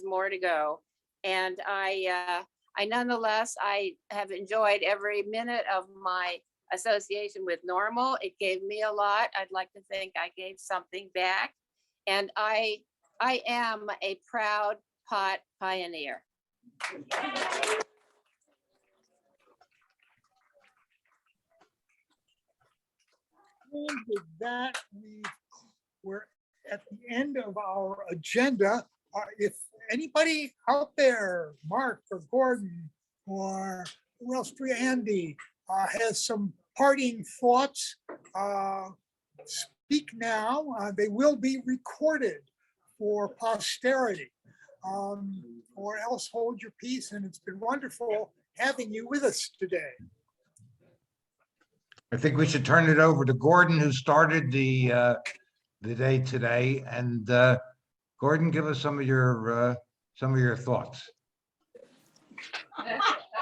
more to go. And I nonetheless, I have enjoyed every minute of my association with Normal. It gave me a lot. I'd like to think I gave something back. And I am a proud pot pioneer. And with that, we're at the end of our agenda. If anybody out there, Mark or Gordon or who else, Andy, has some parting thoughts, speak now. They will be recorded for posterity, or else hold your peace. And it's been wonderful having you with us today. I think we should turn it over to Gordon, who started the day today. And Gordon, give us some of your thoughts. Gordon,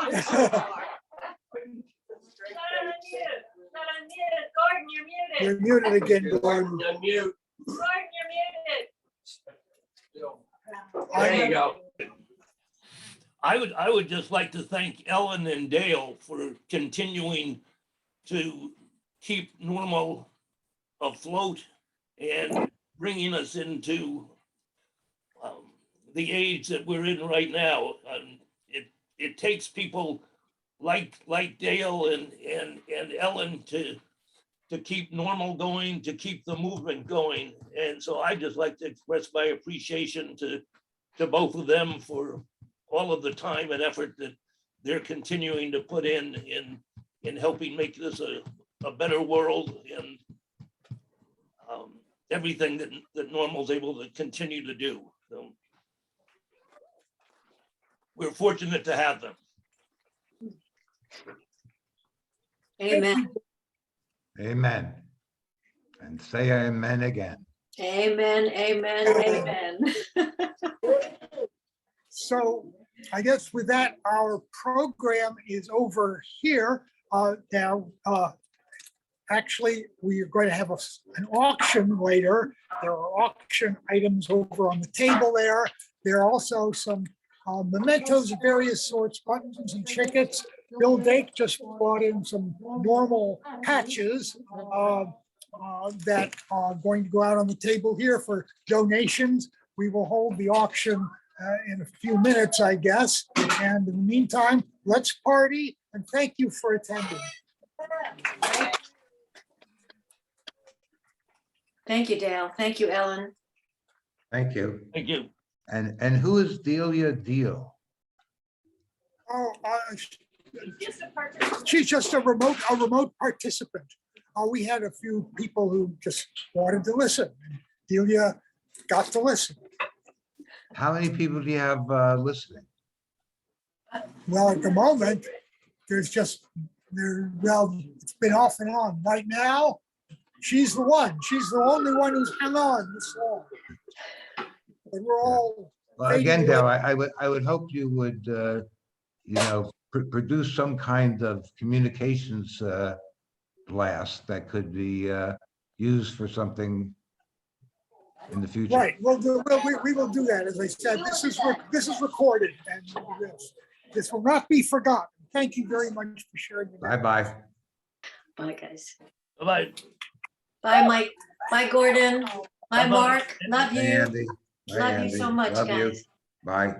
you're muted. You're muted again, Gordon. Gordon, you're muted. There you go. I would just like to thank Ellen and Dale for continuing to keep Normal afloat and bringing us into the age that we're in right now. It takes people like Dale and Ellen to keep Normal going, to keep the movement going. And so I just like to express my appreciation to both of them for all of the time and effort that they're continuing to put in helping make this a better world, and everything that Normal's able to continue to do. So we're fortunate to have them. Amen. Amen. And say amen again. Amen, amen, amen. So I guess with that, our program is over here. Now, actually, we are going to have an auction later. There are auction items over on the table there. There are also some mementos of various sorts, buttons and tickets. Bill Dake just brought in some Normal patches that are going to go out on the table here for donations. We will hold the auction in a few minutes, I guess. And in the meantime, let's party, and thank you for attending. Thank you, Dale. Thank you, Ellen. Thank you. Thank you. And who is Delia Deal? Oh, she's just a remote participant. We had a few people who just wanted to listen. Delia got to listen. How many people do you have listening? Well, at the moment, there's just well, it's been off and on. Right now, she's the one. She's the only one who's hung on this long. But we're all. Well, again, Dale, I would hope you would, produce some kind of communications blast that could be used for something in the future. Right, we will do that. As I said, this is recorded and this will not be forgotten. Thank you very much for sharing. your Bye-bye. Bye, guys. Bye-bye. Bye, Mike. Bye, Gordon. Bye, Bye-bye. Mark. Love Bye, you. Andy. Bye, Love you Andy. so much, Love you. guys. Bye.